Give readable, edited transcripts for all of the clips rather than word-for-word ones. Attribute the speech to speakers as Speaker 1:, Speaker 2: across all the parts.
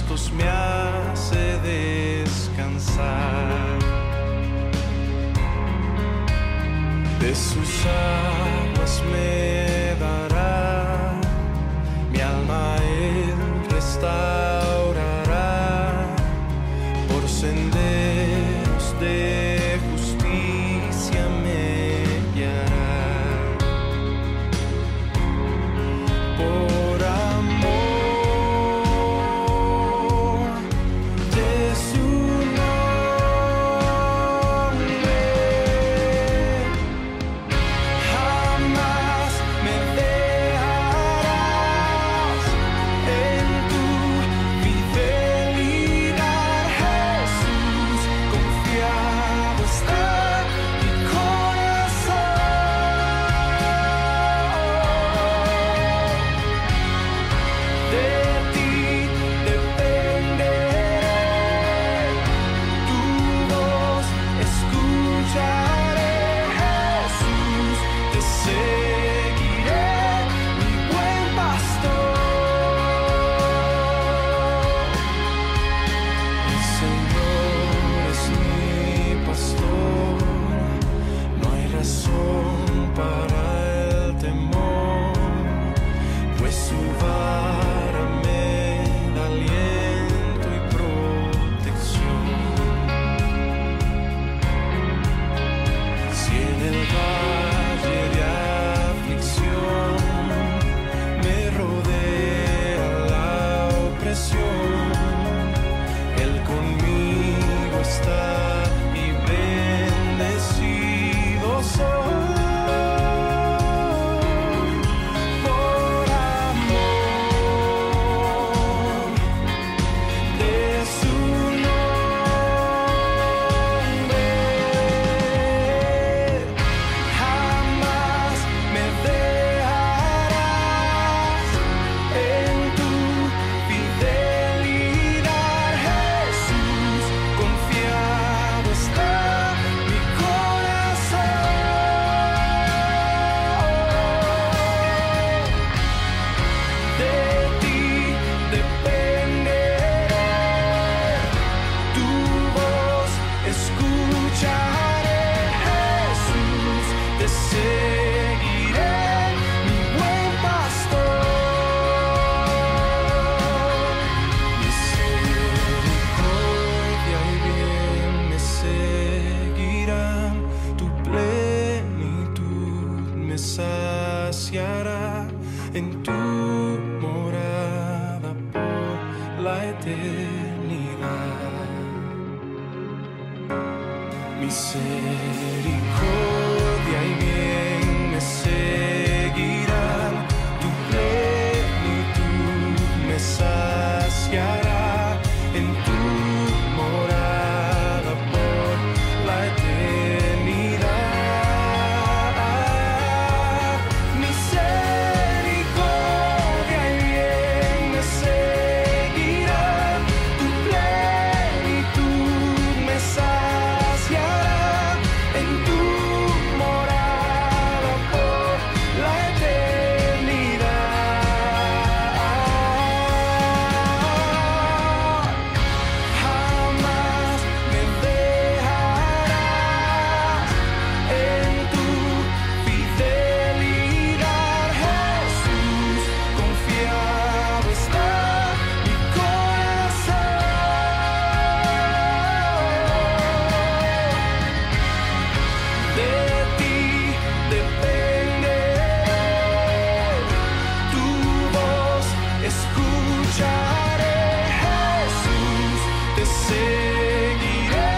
Speaker 1: pastos me hace descansar. De sus aguas me dará, mi alma él restaurará, por senderos de justicia me guiará. Por amor de su nombre, jamás me dejarás. En tu fidelidad, Jesús, confiado está mi corazón. De ti dependeré, tu voz escucharé, Jesús, te seguiré, mi buen pastor. El Señor es mi pastor, no hay razón para el temor, pues su vara me da aliento y protección. Si en el valle de aflicción me rodea la opresión, Él conmigo está y bendecido soy. Por amor de su nombre, jamás me dejarás. En tu fidelidad, Jesús, confiado está mi corazón. De ti dependeré, tu voz escucharé, Jesús, te seguiré, mi buen pastor. Misericordia y bien me seguirán, tu plenitud me saciará en tu morada por la eternidad. Misericordia y bien me seguirán, tu plenitud me saciará en tu morada por la eternidad. Misericordia y bien me seguirán, tu plenitud me saciará en tu morada por la eternidad. Jamás me dejarás. En tu fidelidad, Jesús, confiado está mi corazón. De ti dependeré, tu voz escucharé, Jesús, te seguiré,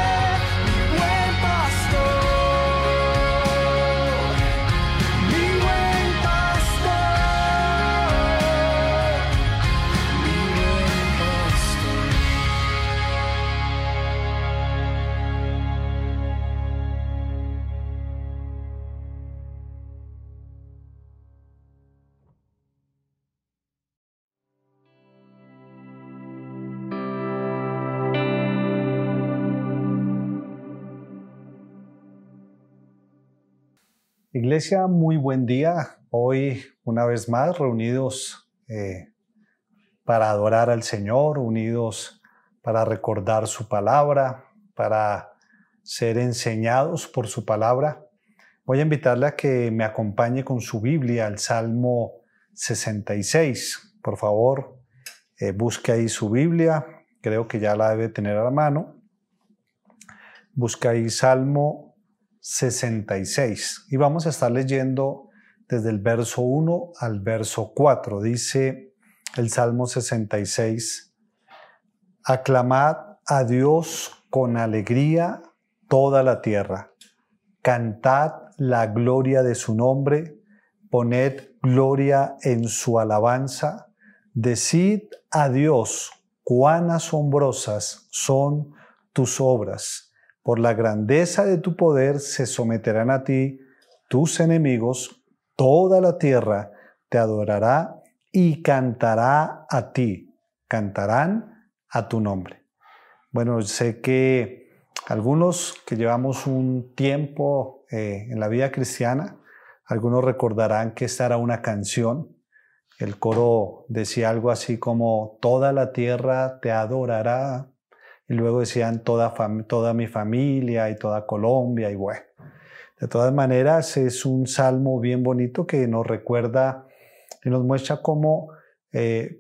Speaker 1: mi buen pastor, mi buen pastor, mi buen pastor.
Speaker 2: Iglesia, muy buen día. Hoy, una vez más, reunidos para adorar al Señor, unidos para recordar su palabra, para ser enseñados por su palabra. Voy a invitarle a que me acompañe con su Biblia al Salmo 66. Por favor, busque ahí su Biblia. Creo que ya la debe tener a la mano. Busca ahí Salmo 66. Y vamos a estar leyendo desde el verso 1 al verso 4. Dice el Salmo 66. Aclamad a Dios con alegría toda la tierra. Cantad la gloria de su nombre. Poned gloria en su alabanza. Decid a Dios cuán asombrosas son tus obras. Por la grandeza de tu poder se someterán a ti tus enemigos. Toda la tierra te adorará y cantará a ti. Cantarán a tu nombre. Bueno, sé que algunos que llevamos un tiempo en la vida cristiana, algunos recordarán que esta era una canción. El coro decía algo así como: toda la tierra te adorará. Y luego decían toda mi familia y toda Colombia. Y bueno, de todas maneras es un salmo bien bonito que nos recuerda y nos muestra cómo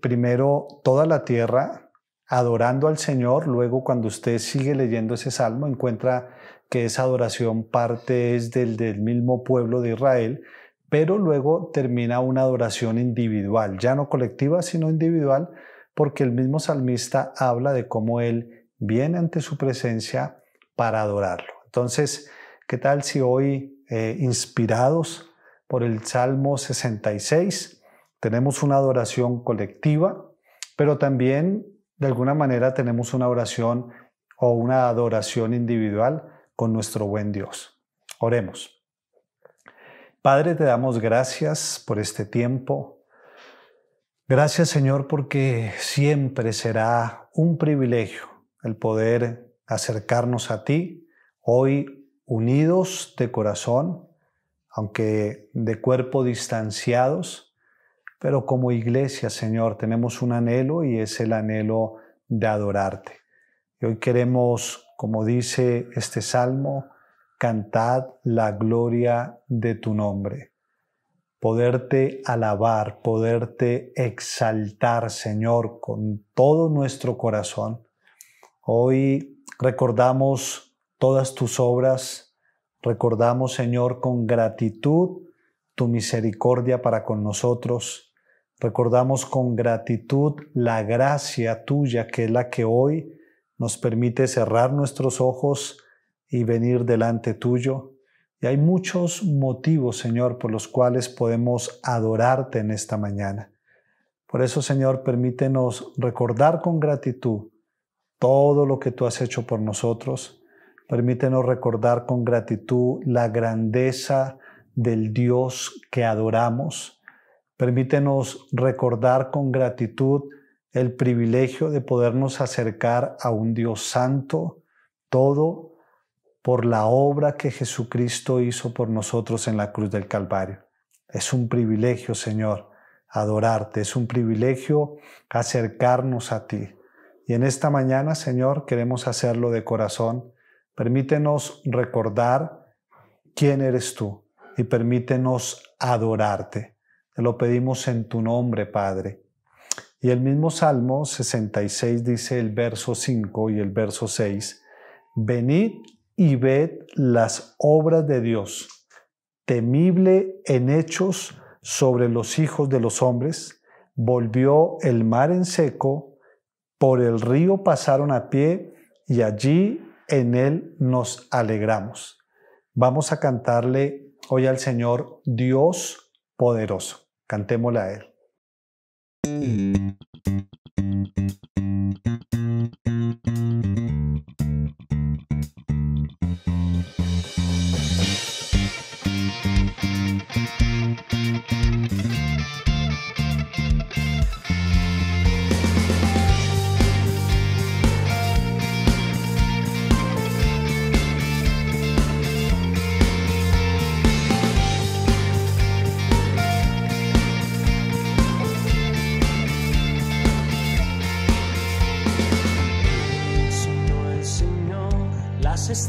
Speaker 2: primero toda la tierra adorando al Señor. Luego, cuando usted sigue leyendo ese salmo, encuentra que esa adoración parte es del mismo pueblo de Israel, pero luego termina una adoración individual, ya no colectiva, sino individual, porque el mismo salmista habla de cómo él viene ante su presencia para adorarlo. Entonces, ¿qué tal si hoy, inspirados por el Salmo 66, tenemos una adoración colectiva, pero también de alguna manera tenemos una oración o una adoración individual con nuestro buen Dios? Oremos. Padre, te damos gracias por este tiempo. Gracias, Señor, porque siempre será un privilegio el poder acercarnos a ti, hoy unidos de corazón, aunque de cuerpo distanciados, pero como iglesia, Señor, tenemos un anhelo y es el anhelo de adorarte. Y hoy queremos, como dice este salmo, cantad la gloria de tu nombre. Poderte alabar, poderte exaltar, Señor, con todo nuestro corazón. Hoy recordamos todas tus obras, recordamos, Señor, con gratitud tu misericordia para con nosotros. Recordamos con gratitud la gracia tuya, que es la que hoy nos permite cerrar nuestros ojos y venir delante tuyo. Y hay muchos motivos, Señor, por los cuales podemos adorarte en esta mañana. Por eso, Señor, permítenos recordar con gratitud todo lo que tú has hecho por nosotros. Permítenos recordar con gratitud la grandeza del Dios que adoramos. Permítenos recordar con gratitud el privilegio de podernos acercar a un Dios santo, todo por la obra que Jesucristo hizo por nosotros en la cruz del Calvario. Es un privilegio, Señor, adorarte. Es un privilegio acercarnos a ti. Y en esta mañana, Señor, queremos hacerlo de corazón. Permítenos recordar quién eres tú y permítenos adorarte. Te lo pedimos en tu nombre, Padre. Y el mismo Salmo 66 dice el verso 5 y el verso 6: venid y ved las obras de Dios, temible en hechos sobre los hijos de los hombres. Volvió el mar en seco, por el río pasaron a pie, y allí en él nos alegramos. Vamos a cantarle hoy al Señor Dios poderoso. Cantémosle a Él.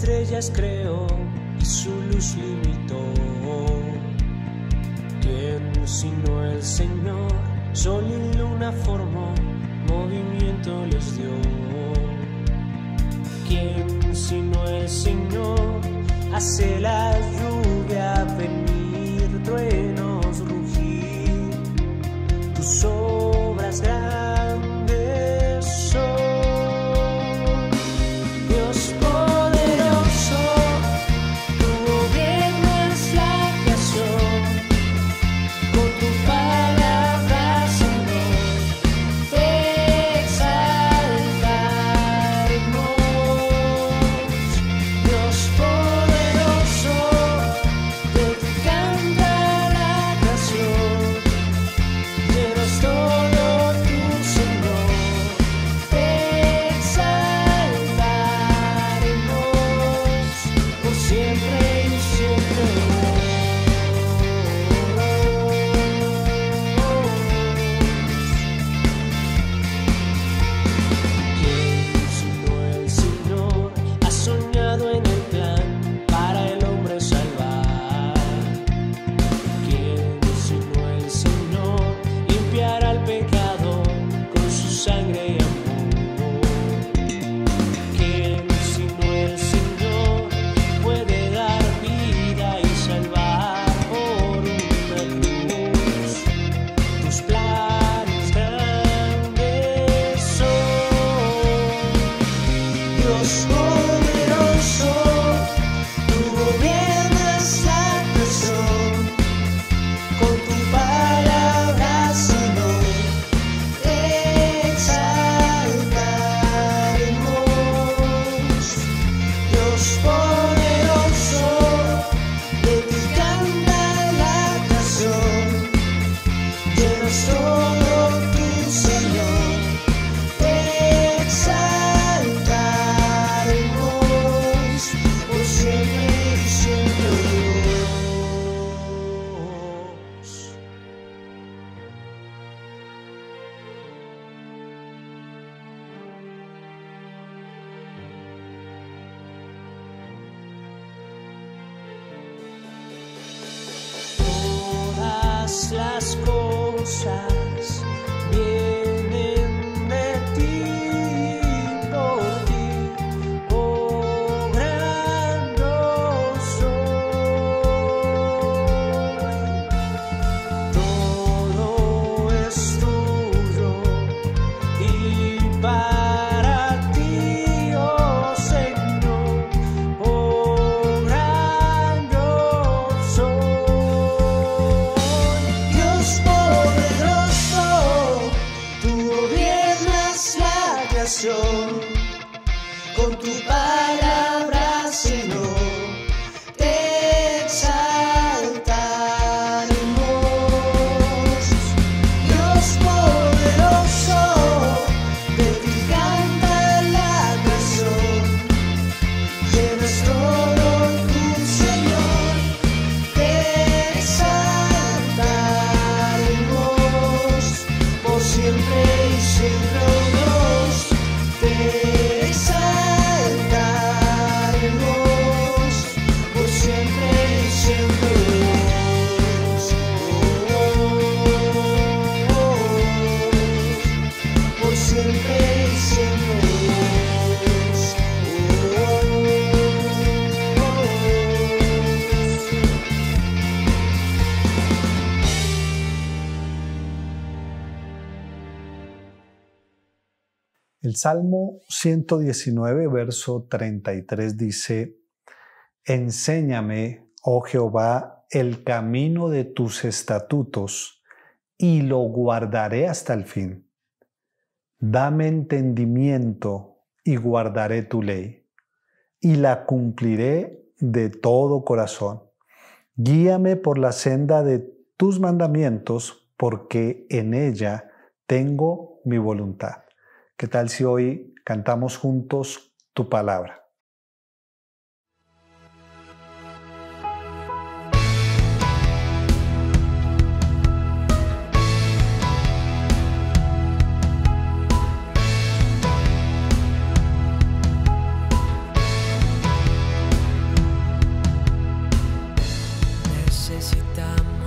Speaker 3: estrellas creó y su luz limitó. ¿Quién sino el Señor? Sol y luna formó, movimiento les dio. ¿Quién sino el Señor? Hace la lluvia venir, truenos rugir, tus obras grandes son. Dios poderoso, tú gobiernas la creación, con tu palabra, Señor, te exaltaremos. Dios poderoso, te canta la creación, llenas todo tu Señor, te exaltaremos por siempre y siempre. ¿Quién sino el Señor ha soñado en el plan para el hombre salvar? ¿Quién sino el Señor limpiará el pecado con su sangre y amor? ¿Quién sino el Señor puede dar vida y salvar por una cruz? Tus planes grandes son. Dios poderoso, tú gobiernas la creación, con tu palabra, Señor, te exaltaremos. Dios poderoso, de ti canta la creación, llenas todo tu Señor, te exaltaremos por siempre y siempre, Dios. Todas las cosas vienen de ti, por ti, obrando soy. Todo es tuyo y para ti, oh Señor, obrando soy. Dios poderoso, tú gobiernas la creación, con tu palabra, Señor, te exaltaremos. Dios poderoso, de ti canta la creación, llenas todo tu Señor, te exaltaremos por siempre y siempre, oh Dios, te exaltaremos por siempre y siempre, Dios. Por siempre y siempre, Dios.
Speaker 2: El Salmo 119, verso 33 dice: Enséñame, oh Jehová, el camino de tus estatutos, y lo guardaré hasta el fin. Dame entendimiento, y guardaré tu ley, y la cumpliré de todo corazón. Guíame por la senda de tus mandamientos, porque en ella tengo mi voluntad. ¿Qué tal si hoy cantamos juntos tu palabra?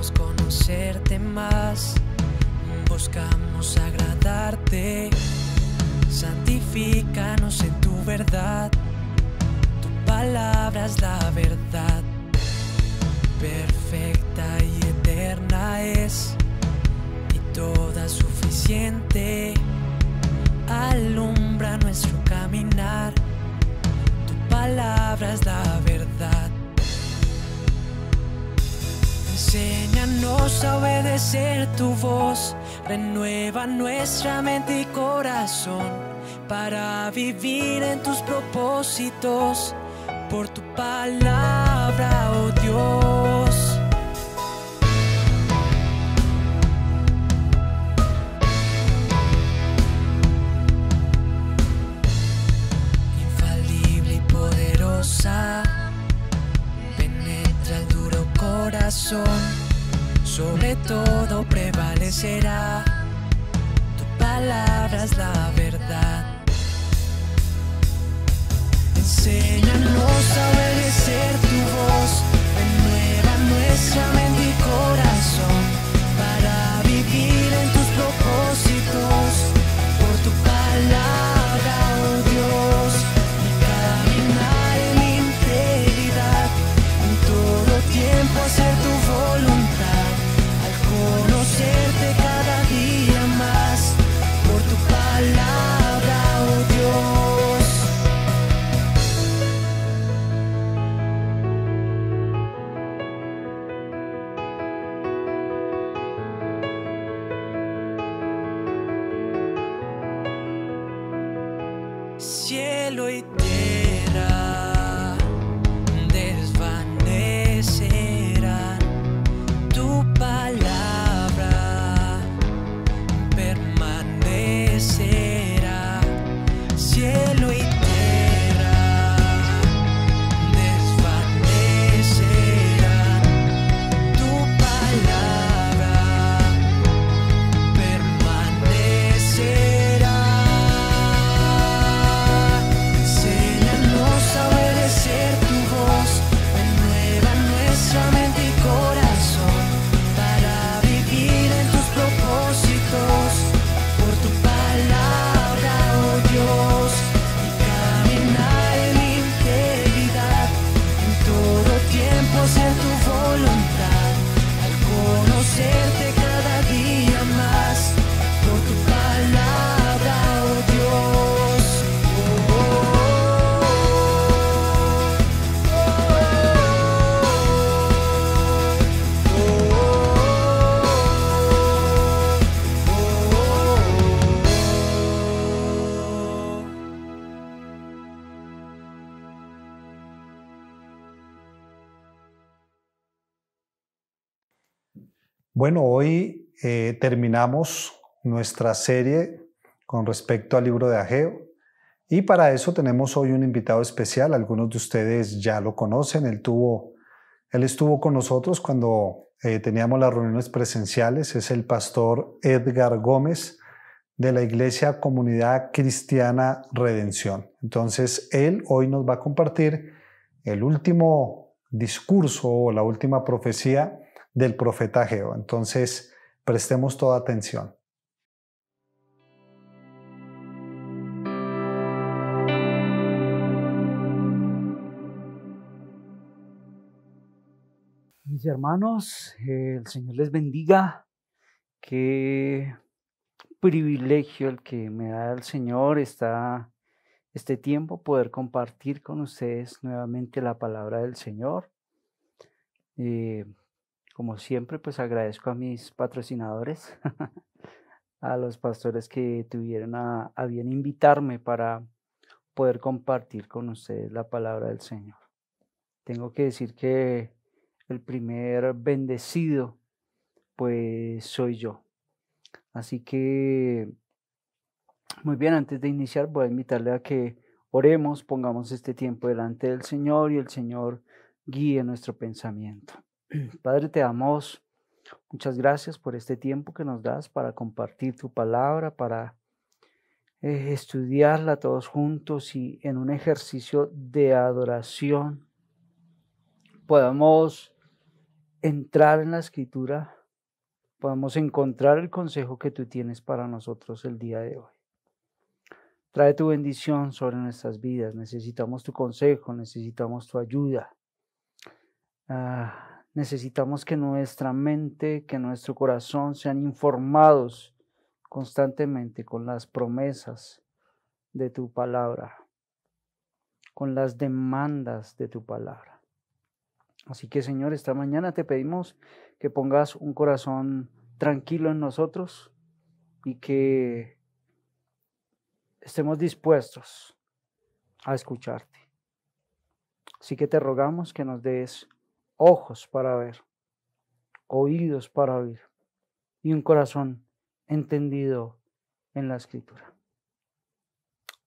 Speaker 3: Queremos conocerte más, buscamos agradarte. Santifícanos en tu verdad, tu palabra es la verdad. Perfecta y eterna es, y toda suficiente. Alumbra nuestro caminar, tu palabra es la verdad. Enséñanos a obedecer tu voz, renueva nuestra mente y corazón para vivir en tus propósitos, por tu palabra, oh Dios. Infalible y poderosa, penetra el duro corazón, sobre todo prevalecerá, tu palabra es la verdad. Enséñanos a obedecer tu voz, renueva nuestra mente y corazón para vivir en tus propósitos, por tu palabra, oh Dios, y caminar en integridad, en todo tiempo hacer tu voluntad, al conocerte cada día más, por tu palabra, oh Dios. Cielo y tierra desvanecerán, tu palabra permanecerá. Cielo y tierra desvanecerán, tu palabra permanecerá. Enséñanos a obedecer tu voz, renueva nuestra mente y corazón para vivir en tus propósitos, por tu palabra, oh Dios, y caminar en integridad, en todo tiempo hacer tu voluntad, al conocerte cada día más, por tu palabra, oh Dios.
Speaker 2: Bueno, hoy terminamos nuestra serie con respecto al libro de Ageo, y para eso tenemos hoy un invitado especial. Algunos de ustedes ya lo conocen. Él estuvo con nosotros cuando teníamos las reuniones presenciales. Es el pastor Edgar Gómez de la Iglesia Comunidad Cristiana Redención. Entonces, él hoy nos va a compartir el último discurso o la última profecía del profeta Ageo. Entonces, prestemos toda atención.
Speaker 4: Mis hermanos, el Señor les bendiga. Qué privilegio el que me da el Señor este tiempo, poder compartir con ustedes nuevamente la palabra del Señor. Como siempre, pues agradezco a mis patrocinadores, a los pastores que tuvieron a bien invitarme para poder compartir con ustedes la palabra del Señor. Tengo que decir que el primer bendecido, pues soy yo. Así que, muy bien, antes de iniciar voy a invitarle a que oremos, pongamos este tiempo delante del Señor y el Señor guíe nuestro pensamiento. Padre, te damos muchas gracias por este tiempo que nos das para compartir tu palabra, para estudiarla todos juntos y en un ejercicio de adoración podamos entrar en la Escritura, podamos encontrar el consejo que tú tienes para nosotros el día de hoy. Trae tu bendición sobre nuestras vidas. Necesitamos tu consejo, necesitamos tu ayuda. Necesitamos que nuestra mente, que nuestro corazón sean informados constantemente con las promesas de tu palabra, con las demandas de tu palabra. Así que, Señor, esta mañana te pedimos que pongas un corazón tranquilo en nosotros y que estemos dispuestos a escucharte. Así que te rogamos que nos des ojos para ver, oídos para oír y un corazón entendido en la Escritura.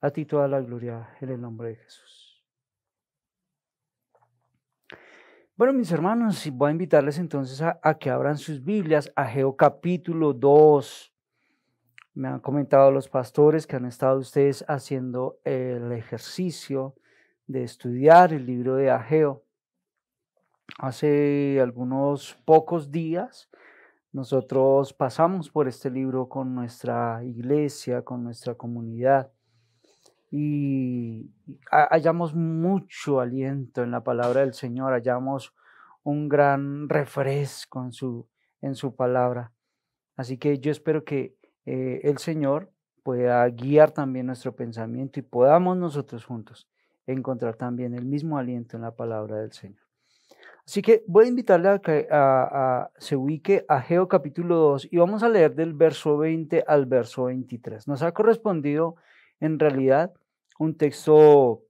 Speaker 4: A ti toda la gloria en el nombre de Jesús. Bueno, mis hermanos, voy a invitarles entonces a que abran sus Biblias, Ageo capítulo 2. Me han comentado los pastores que han estado ustedes haciendo el ejercicio de estudiar el libro de Ageo. Hace algunos pocos días nosotros pasamos por este libro con nuestra iglesia, con nuestra comunidad, y hallamos mucho aliento en la palabra del Señor, hallamos un gran refresco en su palabra. Así que yo espero que el Señor pueda guiar también nuestro pensamiento y podamos nosotros juntos encontrar también el mismo aliento en la palabra del Señor. Así que voy a invitarle a que se ubique a Ageo capítulo 2 y vamos a leer del verso 20 al verso 23. Nos ha correspondido en realidad un texto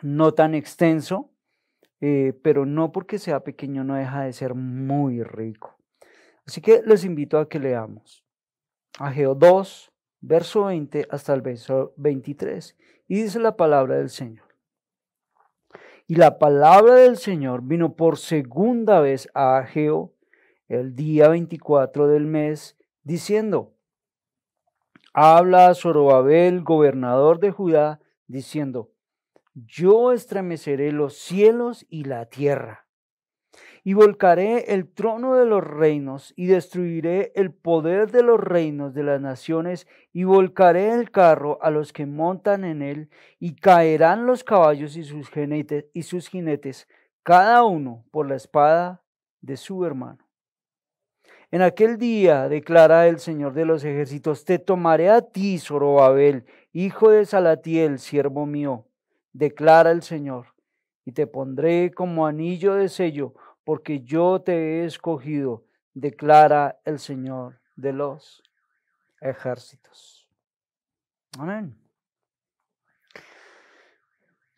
Speaker 4: no tan extenso, pero no porque sea pequeño no deja de ser muy rico. Así que les invito a que leamos Ageo 2, verso 20 hasta el verso 23. Y dice la palabra del Señor. Y la palabra del Señor vino por segunda vez a Ageo el día 24 del mes, diciendo: habla a Zorobabel, gobernador de Judá, diciendo: yo estremeceré los cielos y la tierra, y volcaré el trono de los reinos, y destruiré el poder de los reinos de las naciones, y volcaré el carro a los que montan en él, y caerán los caballos y sus jinetes, cada uno por la espada de su hermano. En aquel día, declara el Señor de los ejércitos, te tomaré a ti, Zorobabel, hijo de Salatiel, siervo mío, declara el Señor, y te pondré como anillo de sello, porque yo te he escogido, declara el Señor de los ejércitos. Amén.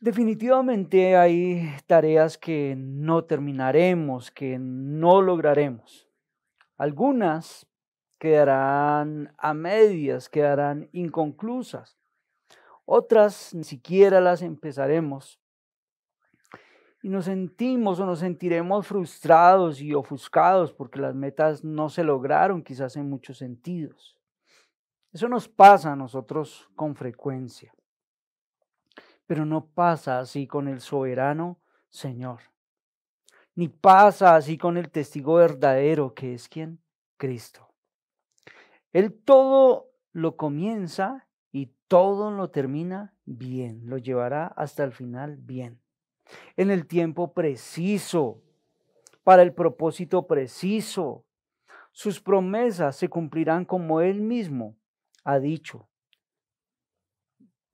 Speaker 4: Definitivamente hay tareas que no terminaremos, que no lograremos. Algunas quedarán a medias, quedarán inconclusas. Otras ni siquiera las empezaremos. Y nos sentimos o nos sentiremos frustrados y ofuscados porque las metas no se lograron, quizás en muchos sentidos. Eso nos pasa a nosotros con frecuencia. Pero no pasa así con el soberano Señor. Ni pasa así con el testigo verdadero, que es ¿quién? Cristo. Él todo lo comienza y todo lo termina bien, lo llevará hasta el final bien. En el tiempo preciso, para el propósito preciso. Sus promesas se cumplirán como Él mismo ha dicho.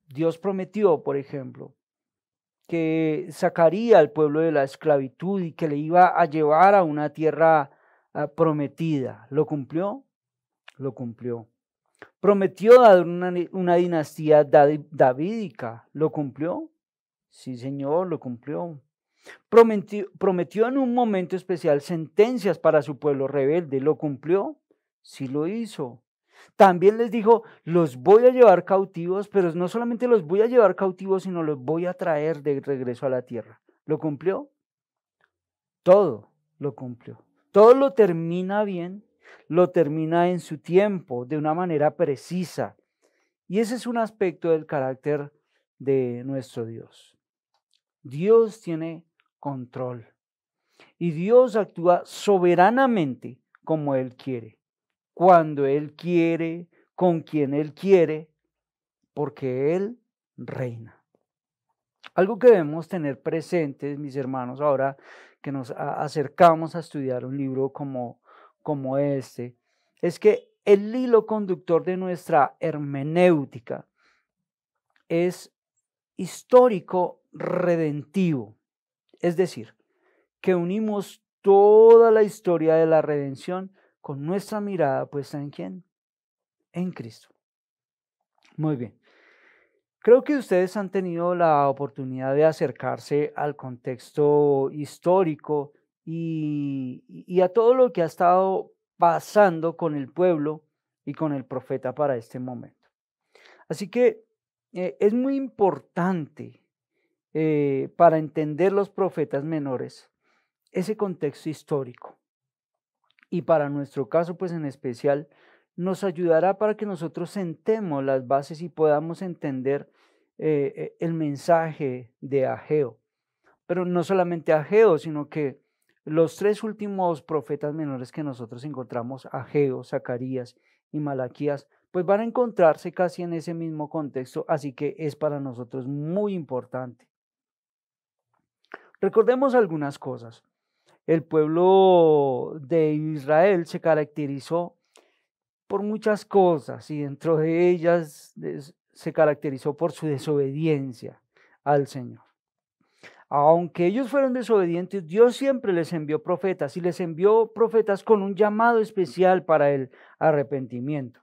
Speaker 4: Dios prometió, por ejemplo, que sacaría al pueblo de la esclavitud y que le iba a llevar a una tierra prometida. ¿Lo cumplió? Lo cumplió. Prometió dar una dinastía davídica. ¿Lo cumplió? Sí, Señor, lo cumplió. Prometió en un momento especial sentencias para su pueblo rebelde. ¿Lo cumplió? Sí lo hizo. También les dijo, los voy a llevar cautivos, pero no solamente los voy a llevar cautivos, sino los voy a traer de regreso a la tierra. ¿Lo cumplió? Todo lo cumplió. Todo lo termina bien, lo termina en su tiempo, de una manera precisa. Y ese es un aspecto del carácter de nuestro Dios. Dios tiene control. Y Dios actúa soberanamente como Él quiere, cuando Él quiere, con quien Él quiere, porque Él reina. Algo que debemos tener presentes, mis hermanos, ahora que nos acercamos a estudiar un libro como este, es que el hilo conductor de nuestra hermenéutica es histórico redentivo, es decir, que unimos toda la historia de la redención con nuestra mirada puesta ¿en quién? En Cristo. Muy bien. Creo que ustedes han tenido la oportunidad de acercarse al contexto histórico y a todo lo que ha estado pasando con el pueblo y con el profeta para este momento. Así que es muy importante para entender los profetas menores ese contexto histórico. Y para nuestro caso, pues en especial, nos ayudará para que nosotros sentemos las bases y podamos entender el mensaje de Ageo. Pero no solamente Ageo, sino que los tres últimos profetas menores que nosotros encontramos, Ageo, Zacarías y Malaquías, pues van a encontrarse casi en ese mismo contexto, así que es para nosotros muy importante. Recordemos algunas cosas. El pueblo de Israel se caracterizó por muchas cosas y dentro de ellas se caracterizó por su desobediencia al Señor. Aunque ellos fueron desobedientes, Dios siempre les envió profetas y les envió profetas con un llamado especial para el arrepentimiento.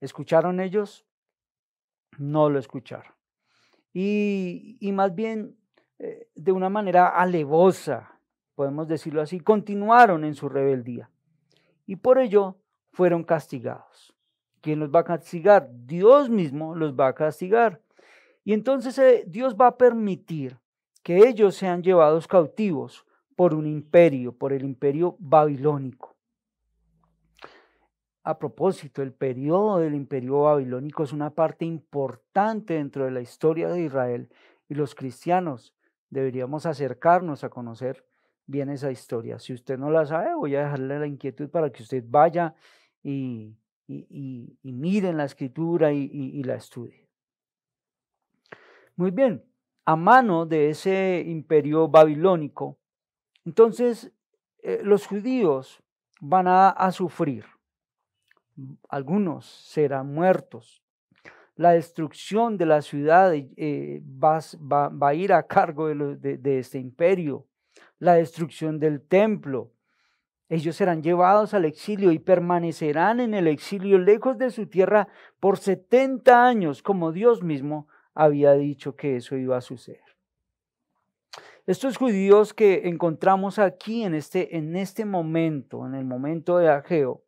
Speaker 4: ¿Escucharon ellos? No lo escucharon. Y más bien de una manera alevosa, podemos decirlo así, continuaron en su rebeldía y por ello fueron castigados. ¿Quién los va a castigar? Dios mismo los va a castigar. Y entonces Dios va a permitir que ellos sean llevados cautivos por un imperio, por el imperio babilónico. A propósito, el periodo del imperio babilónico es una parte importante dentro de la historia de Israel y los cristianos deberíamos acercarnos a conocer bien esa historia. Si usted no la sabe, voy a dejarle la inquietud para que usted vaya y mire en la escritura y la estudie. Muy bien, a mano de ese imperio babilónico, entonces los judíos van a sufrir. Algunos serán muertos. La destrucción de la ciudad va a ir a cargo de este imperio. La destrucción del templo. Ellos serán llevados al exilio y permanecerán en el exilio lejos de su tierra por 70 años, como Dios mismo había dicho que eso iba a suceder. Estos judíos que encontramos aquí en este momento, en el momento de Ageo,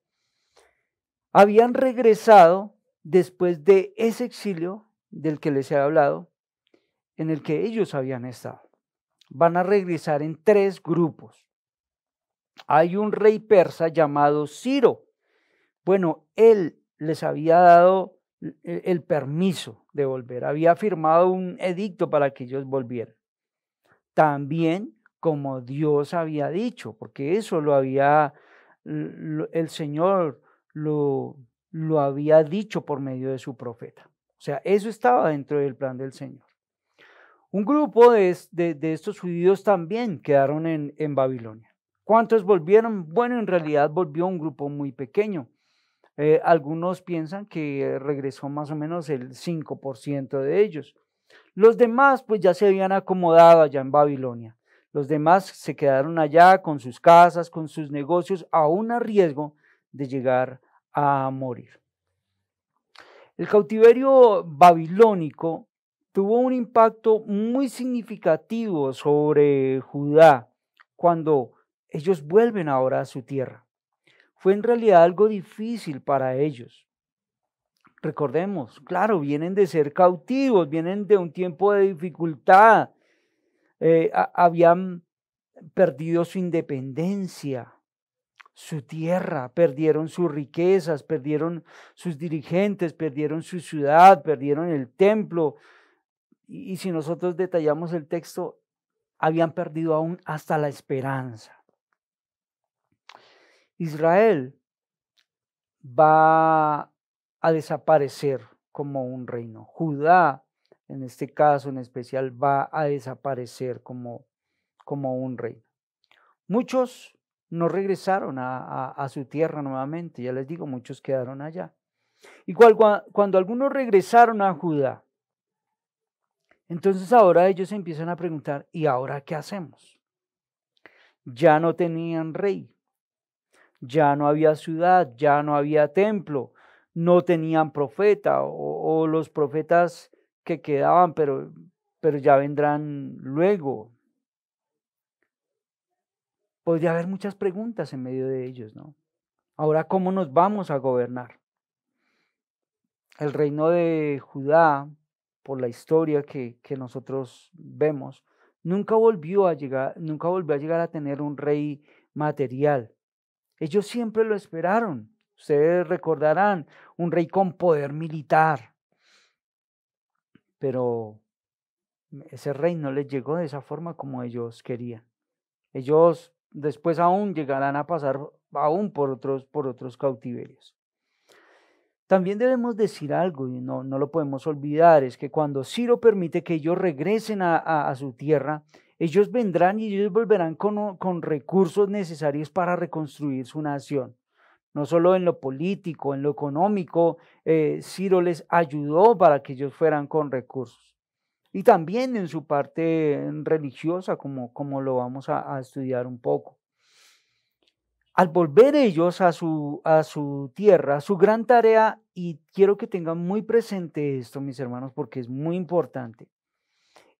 Speaker 4: habían regresado después de ese exilio del que les he hablado, en el que ellos habían estado. Van a regresar en 3 grupos. Hay un rey persa llamado Ciro. Bueno, él les había dado el permiso de volver, había firmado un edicto para que ellos volvieran. También como Dios había dicho, porque eso el Señor lo había dicho por medio de su profeta. O sea, eso estaba dentro del plan del Señor. Un grupo de estos judíos también quedaron en Babilonia. ¿Cuántos volvieron? Bueno, en realidad volvió un grupo muy pequeño. Algunos piensan que regresó más o menos el 5% de ellos. Los demás pues ya se habían acomodado allá en Babilonia. Los demás se quedaron allá con sus casas, con sus negocios, aún a riesgo de llegar a morir. El cautiverio babilónico tuvo un impacto muy significativo sobre Judá cuando ellos vuelven ahora a su tierra. Fue en realidad algo difícil para ellos. Recordemos, claro, vienen de ser cautivos, vienen de un tiempo de dificultad, habían perdido su independencia, su tierra, perdieron sus riquezas, perdieron sus dirigentes, perdieron su ciudad, perdieron el templo. Y si nosotros detallamos el texto, habían perdido aún hasta la esperanza. Israel va a desaparecer como un reino. Judá, en este caso en especial, va a desaparecer como un reino. Muchos no regresaron a su tierra nuevamente, ya les digo, muchos quedaron allá. Y cuando algunos regresaron a Judá, entonces ahora ellos empiezan a preguntar, ¿y ahora qué hacemos? Ya no tenían rey, ya no había ciudad, ya no había templo, no tenían profeta o los profetas que quedaban, pero ya vendrán luego. Podría haber muchas preguntas en medio de ellos, ¿no? Ahora, ¿cómo nos vamos a gobernar? El reino de Judá, por la historia que nosotros vemos, nunca volvió a llegar a tener un rey material. Ellos siempre lo esperaron. Ustedes recordarán, un rey con poder militar. Pero ese rey no les llegó de esa forma como ellos querían. Ellos después aún llegarán a pasar aún por otros cautiverios. También debemos decir algo, y no lo podemos olvidar, es que cuando Ciro permite que ellos regresen a su tierra, ellos vendrán y ellos volverán con recursos necesarios para reconstruir su nación. No solo en lo político, en lo económico, Ciro les ayudó para que ellos fueran con recursos. Y también en su parte religiosa, como lo vamos a estudiar un poco. Al volver ellos a su tierra, su gran tarea, y quiero que tengan muy presente esto, mis hermanos, porque es muy importante,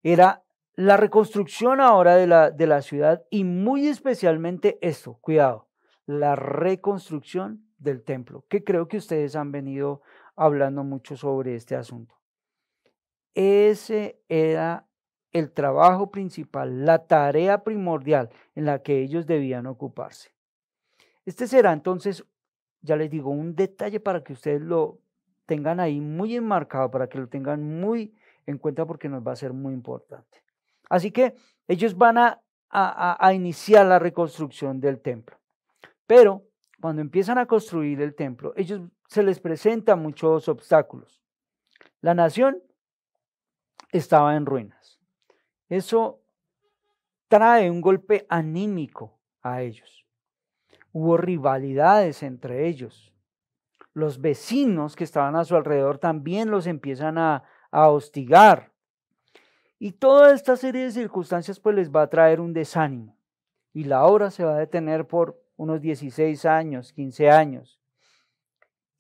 Speaker 4: era la reconstrucción ahora de la ciudad y muy especialmente esto, cuidado, la reconstrucción del templo, que creo que ustedes han venido hablando mucho sobre este asunto. Ese era el trabajo principal, la tarea primordial en la que ellos debían ocuparse. Este será entonces, ya les digo, un detalle para que ustedes lo tengan ahí muy enmarcado, para que lo tengan muy en cuenta porque nos va a ser muy importante. Así que ellos van a iniciar la reconstrucción del templo. Pero cuando empiezan a construir el templo, ellos se les presentan muchos obstáculos. La nación estaba en ruinas. Eso trae un golpe anímico a ellos. Hubo rivalidades entre ellos. Los vecinos que estaban a su alrededor también los empiezan a hostigar. Y toda esta serie de circunstancias pues les va a traer un desánimo. Y la obra se va a detener por unos 16 años, 15 años.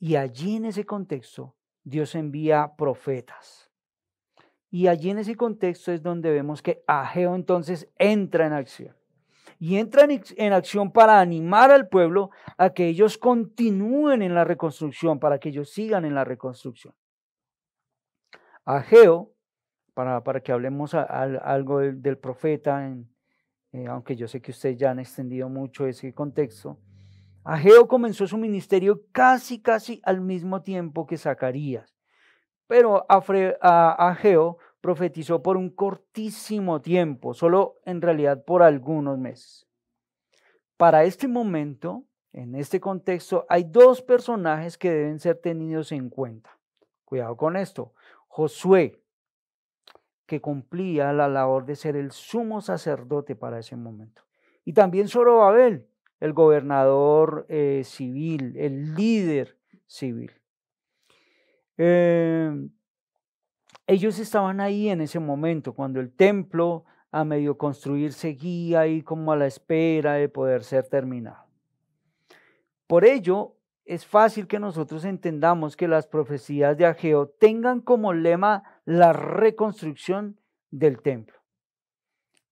Speaker 4: Y allí en ese contexto Dios envía profetas. Y allí en ese contexto es donde vemos que Ageo entonces entra en acción. Y entra en acción para animar al pueblo a que ellos continúen en la reconstrucción, para que ellos sigan en la reconstrucción. Ageo, para que hablemos algo del profeta, aunque yo sé que ustedes ya han extendido mucho ese contexto, Ageo comenzó su ministerio casi al mismo tiempo que Zacarías, pero Ageo profetizó por un cortísimo tiempo, solo en realidad por algunos meses. Para este momento, en este contexto, hay dos personajes que deben ser tenidos en cuenta. Cuidado con esto. Josué, que cumplía la labor de ser el sumo sacerdote para ese momento. Y también Zorobabel, el gobernador civil, el líder civil. Ellos estaban ahí en ese momento, cuando el templo a medio construir seguía ahí como a la espera de poder ser terminado. Por ello, es fácil que nosotros entendamos que las profecías de Ageo tengan como lema la reconstrucción del templo.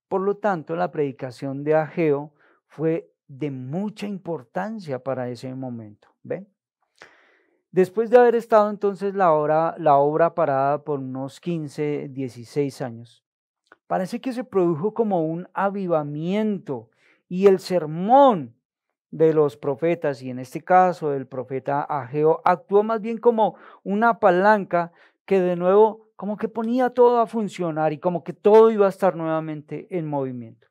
Speaker 4: Por lo tanto, la predicación de Ageo fue de mucha importancia para ese momento. ¿Ven? Después de haber estado entonces la obra parada por unos 15, 16 años, parece que se produjo como un avivamiento y el sermón de los profetas, y en este caso el profeta Ageo, actuó más bien como una palanca que de nuevo como que ponía todo a funcionar y como que todo iba a estar nuevamente en movimiento.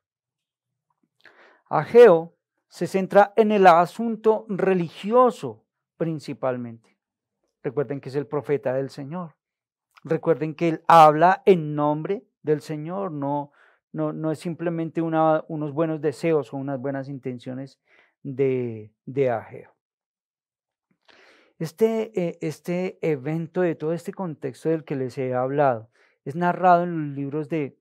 Speaker 4: Ageo se centra en el asunto religioso principalmente. Recuerden que es el profeta del Señor. Recuerden que él habla en nombre del Señor, no es simplemente unos buenos deseos o unas buenas intenciones de Ageo. Este evento, de todo este contexto del que les he hablado, es narrado en los libros de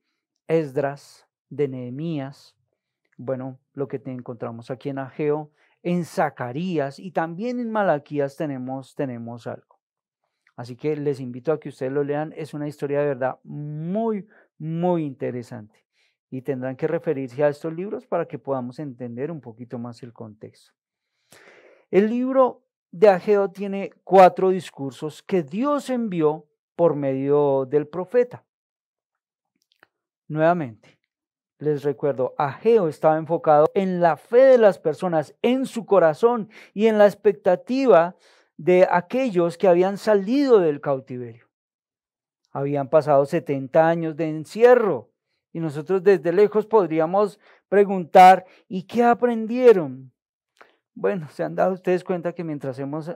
Speaker 4: Esdras, de Nehemías, bueno, lo que encontramos aquí en Ageo, en Zacarías y también en Malaquías tenemos algo. Así que les invito a que ustedes lo lean, es una historia de verdad muy, muy interesante. Y tendrán que referirse a estos libros para que podamos entender un poquito más el contexto. El libro de Ageo tiene 4 discursos que Dios envió por medio del profeta. Nuevamente, les recuerdo, Ageo estaba enfocado en la fe de las personas, en su corazón y en la expectativa de aquellos que habían salido del cautiverio. Habían pasado 70 años de encierro y nosotros desde lejos podríamos preguntar, ¿y qué aprendieron? Bueno, se han dado ustedes cuenta que mientras hemos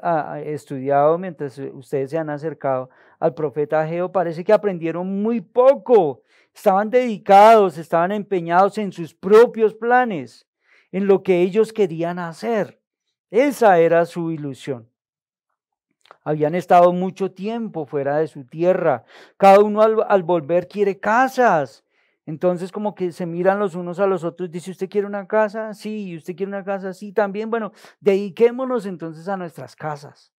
Speaker 4: estudiado, mientras ustedes se han acercado al profeta Ageo, parece que aprendieron muy poco. Estaban dedicados, estaban empeñados en sus propios planes, en lo que ellos querían hacer. Esa era su ilusión. Habían estado mucho tiempo fuera de su tierra. Cada uno al volver quiere casas. Entonces como que se miran los unos a los otros. Dice, ¿usted quiere una casa? Sí. ¿Y usted quiere una casa? Sí, también. Bueno, dediquémonos entonces a nuestras casas.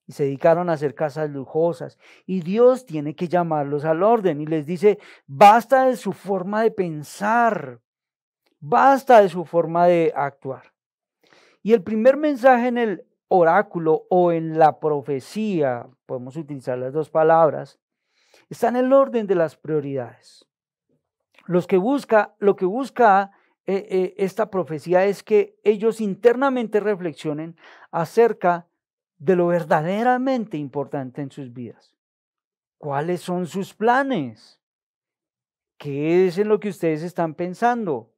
Speaker 4: Y se dedicaron a hacer casas lujosas. Y Dios tiene que llamarlos al orden. Y les dice, basta de su forma de pensar. Basta de su forma de actuar. Y el primer mensaje en el oráculo o en la profecía, podemos utilizar las dos palabras, está en el orden de las prioridades. Lo que busca esta profecía es que ellos internamente reflexionen acerca de lo verdaderamente importante en sus vidas. ¿Cuáles son sus planes? ¿Qué es en lo que ustedes están pensando?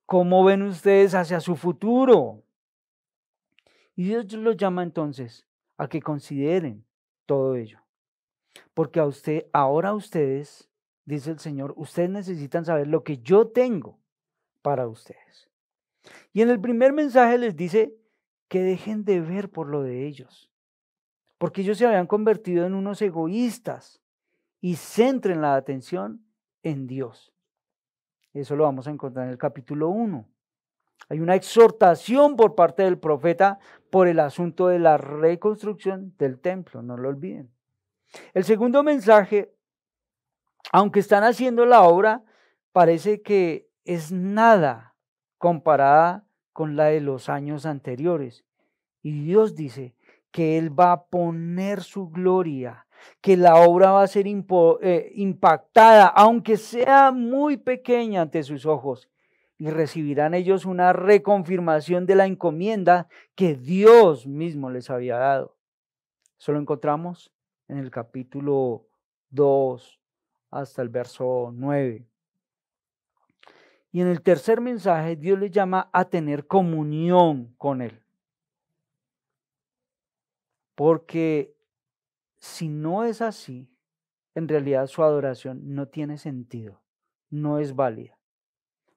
Speaker 4: ¿Cómo ven ustedes hacia su futuro? Y Dios los llama entonces a que consideren todo ello. Porque ahora ustedes, dice el Señor, ustedes necesitan saber lo que yo tengo para ustedes. Y en el primer mensaje les dice que dejen de ver por lo de ellos. Porque ellos se habían convertido en unos egoístas y centren la atención en Dios. Eso lo vamos a encontrar en el capítulo 1. Hay una exhortación por parte del profeta por el asunto de la reconstrucción del templo, no lo olviden. El segundo mensaje, aunque están haciendo la obra, parece que es nada comparada con la de los años anteriores. Y Dios dice que Él va a poner su gloria, que la obra va a ser impactada, aunque sea muy pequeña ante sus ojos. Y recibirán ellos una reconfirmación de la encomienda que Dios mismo les había dado. Eso lo encontramos en el capítulo 2 hasta el verso 9. Y en el tercer mensaje, Dios les llama a tener comunión con Él. Porque si no es así, en realidad su adoración no tiene sentido, no es válida.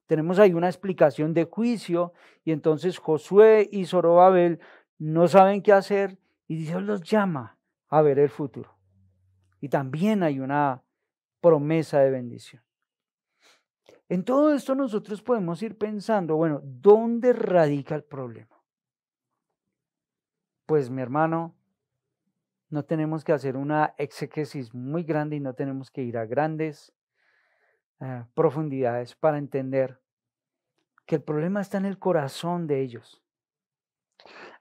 Speaker 4: Tenemos ahí una explicación de juicio y entonces Josué y Zorobabel no saben qué hacer y Dios los llama a ver el futuro. Y también hay una promesa de bendición. En todo esto nosotros podemos ir pensando, bueno, ¿dónde radica el problema? Pues mi hermano, no tenemos que hacer una exégesis muy grande y no tenemos que ir a grandes profundidades para entender que el problema está en el corazón de ellos.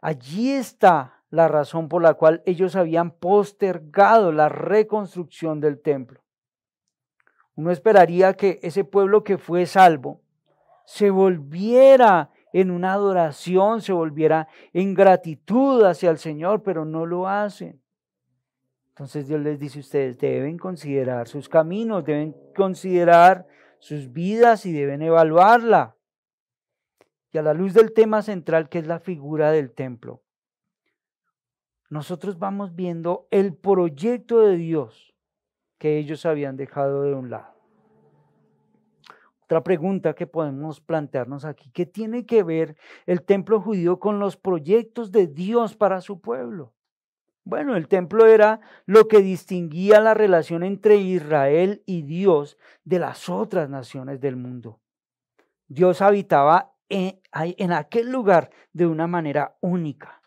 Speaker 4: Allí está la razón por la cual ellos habían postergado la reconstrucción del templo. Uno esperaría que ese pueblo que fue salvo se volviera en una adoración, se volviera en gratitud hacia el Señor, pero no lo hacen. Entonces Dios les dice, ustedes deben considerar sus caminos, deben considerar sus vidas y deben evaluarla. Y a la luz del tema central, que es la figura del templo, nosotros vamos viendo el proyecto de Dios que ellos habían dejado de un lado. Otra pregunta que podemos plantearnos aquí, ¿qué tiene que ver el templo judío con los proyectos de Dios para su pueblo? Bueno, el templo era lo que distinguía la relación entre Israel y Dios de las otras naciones del mundo. Dios habitaba en aquel lugar de una manera única.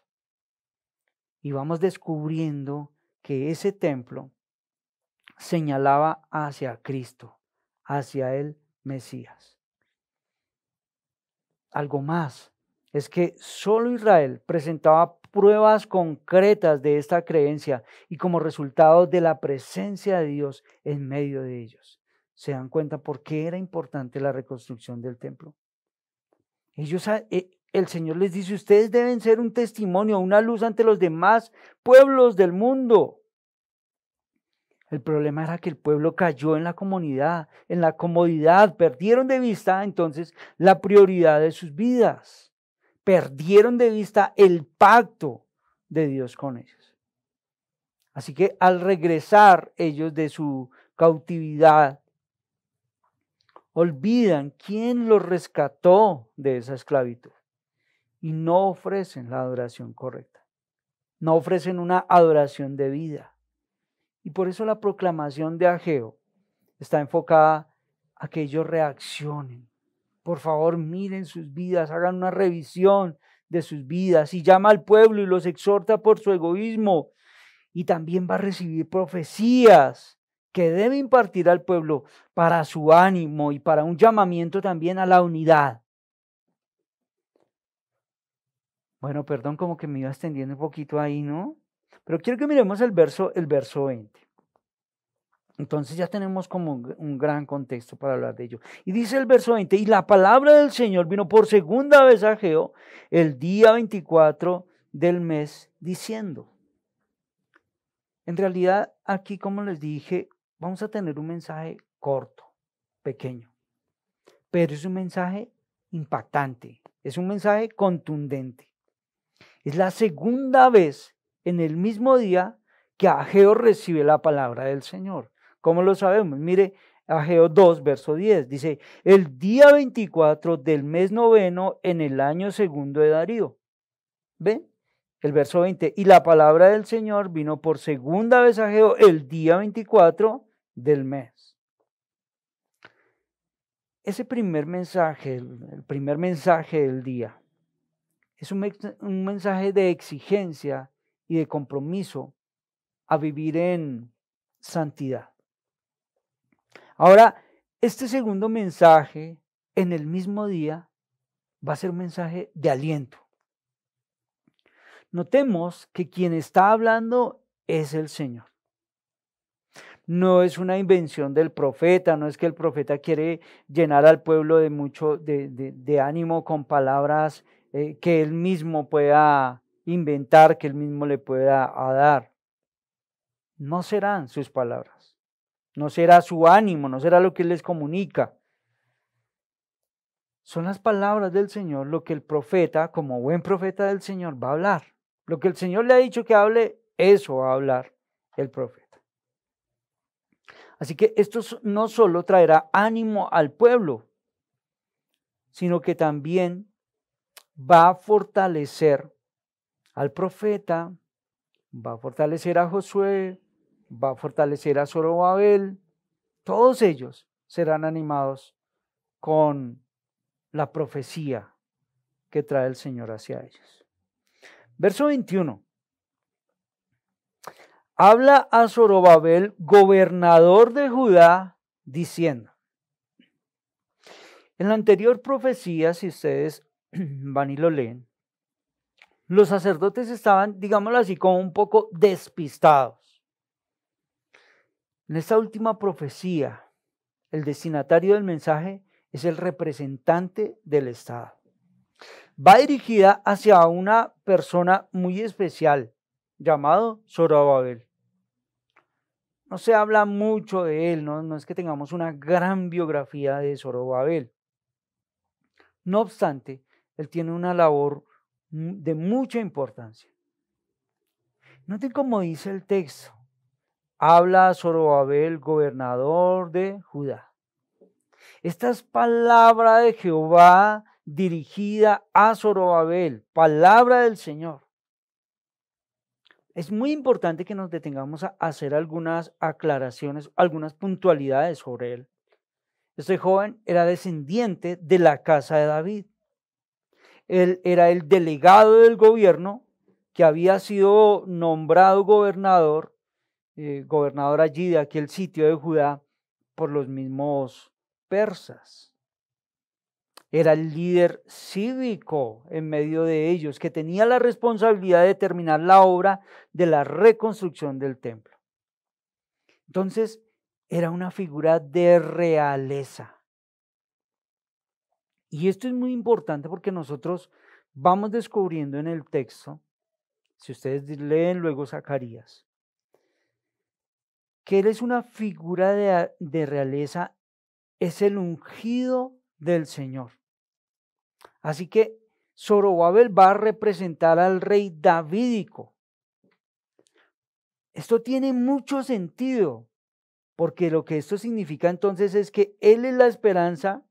Speaker 4: Y vamos descubriendo que ese templo señalaba hacia Cristo, hacia el Mesías. Algo más es que solo Israel presentaba pruebas concretas de esta creencia y como resultado de la presencia de Dios en medio de ellos. ¿Se dan cuenta por qué era importante la reconstrucción del templo? El Señor les dice, ustedes deben ser un testimonio, una luz ante los demás pueblos del mundo. El problema era que el pueblo cayó en la comunidad, en la comodidad, perdieron de vista entonces la prioridad de sus vidas, perdieron de vista el pacto de Dios con ellos. Así que al regresar ellos de su cautividad, olvidan quién los rescató de esa esclavitud y no ofrecen la adoración correcta, no ofrecen una adoración de vida. Y por eso la proclamación de Ageo está enfocada a que ellos reaccionen. Por favor, miren sus vidas, hagan una revisión de sus vidas y llama al pueblo y los exhorta por su egoísmo. Y también va a recibir profecías que debe impartir al pueblo para su ánimo y para un llamamiento también a la unidad. Bueno, perdón, como que me iba extendiendo un poquito ahí, ¿no? Pero quiero que miremos el verso 20. Entonces ya tenemos como un gran contexto para hablar de ello. Y dice el verso 20, y la palabra del Señor vino por segunda vez a Ageo el día 24 del mes, diciendo. En realidad, aquí, como les dije, vamos a tener un mensaje corto, pequeño, pero es un mensaje impactante, es un mensaje contundente. Es la segunda vez en el mismo día que Ageo recibe la palabra del Señor. ¿Cómo lo sabemos? Mire, Ageo 2, verso 10, dice, el día 24 del mes noveno en el año segundo de Darío. ¿Ven? El verso 20, y la palabra del Señor vino por segunda vez a Ageo el día 24 del mes. Ese primer mensaje, el primer mensaje del día, es un mensaje de exigencia y de compromiso a vivir en santidad. Ahora, este segundo mensaje en el mismo día va a ser un mensaje de aliento. Notemos que quien está hablando es el Señor. No es una invención del profeta, no es que el profeta quiere llenar al pueblo de mucho de ánimo con palabras que él mismo pueda inventar, que él mismo le pueda dar. No serán sus palabras, no será su ánimo, no será lo que él les comunica. Son las palabras del Señor lo que el profeta, como buen profeta del Señor, va a hablar. Lo que el Señor le ha dicho que hable, eso va a hablar el profeta. Así que esto no solo traerá ánimo al pueblo, sino que también va a fortalecer al profeta, va a fortalecer a Josué, va a fortalecer a Zorobabel. Todos ellos serán animados con la profecía que trae el Señor hacia ellos. Verso 21. Habla a Zorobabel, gobernador de Judá, diciendo. En la anterior profecía, si ustedes van y lo leen, los sacerdotes estaban, digámoslo así, como un poco despistados. En esta última profecía, el destinatario del mensaje es el representante del Estado. Va dirigida hacia una persona muy especial, llamado Zorobabel. no se habla mucho de él, no es que tengamos una gran biografía de Zorobabel. No obstante, él tiene una labor de mucha importancia. Noten cómo dice el texto. Habla a Zorobabel, gobernador de Judá. Esta es palabra de Jehová dirigida a Zorobabel, palabra del Señor. Es muy importante que nos detengamos a hacer algunas aclaraciones, algunas puntualidades sobre él. Este joven era descendiente de la casa de David. Él era el delegado del gobierno que había sido nombrado gobernador allí de aquel sitio de Judá por los mismos persas. Era el líder cívico en medio de ellos, que tenía la responsabilidad de terminar la obra de la reconstrucción del templo. Entonces, era una figura de realeza. Y esto es muy importante porque nosotros vamos descubriendo en el texto, si ustedes leen luego Zacarías, que él es una figura de realeza, es el ungido del Señor. Así que Zorobabel va a representar al rey davídico. Esto tiene mucho sentido, porque lo que esto significa entonces es que él es la esperanza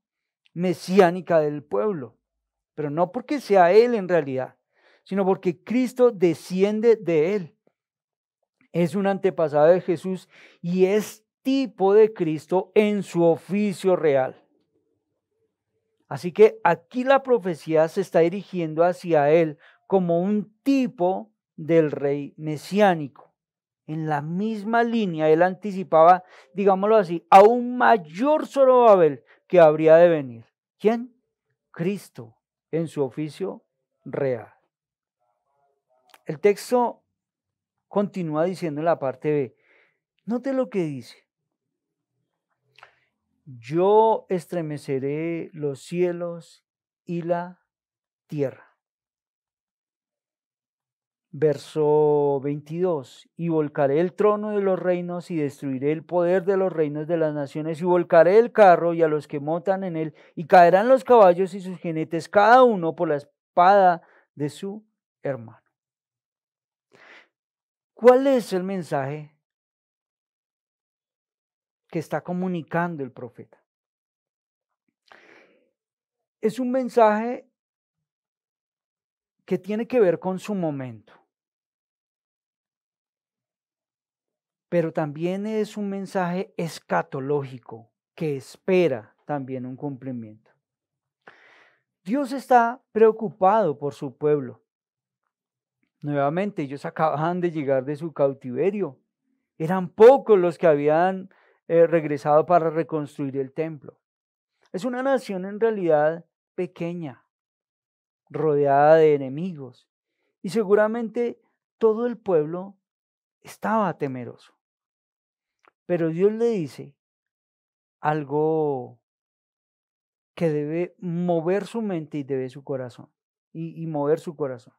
Speaker 4: mesiánica del pueblo, pero no porque sea él en realidad, sino porque Cristo desciende de él. Es un antepasado de Jesús y es tipo de Cristo en su oficio real. Así que aquí la profecía se está dirigiendo hacia él como un tipo del rey mesiánico. En la misma línea él anticipaba, digámoslo así, a un mayor Zorobabel que habría de venir. ¿Quién? Cristo en su oficio real. El texto continúa diciendo en la parte B. Note lo que dice. Yo estremeceré los cielos y la tierra. Verso 22. Y volcaré el trono de los reinos y destruiré el poder de los reinos de las naciones y volcaré el carro y a los que montan en él y caerán los caballos y sus jinetes, cada uno por la espada de su hermano. ¿Cuál es el mensaje que está comunicando el profeta? Es un mensaje que tiene que ver con su momento, pero también es un mensaje escatológico que espera también un cumplimiento. Dios está preocupado por su pueblo. Nuevamente, ellos acababan de llegar de su cautiverio. Eran pocos los que habían regresado para reconstruir el templo. Es una nación en realidad pequeña, rodeada de enemigos. Y seguramente todo el pueblo estaba temeroso. Pero Dios le dice algo que debe mover su mente y debe su corazón. Y mover su corazón.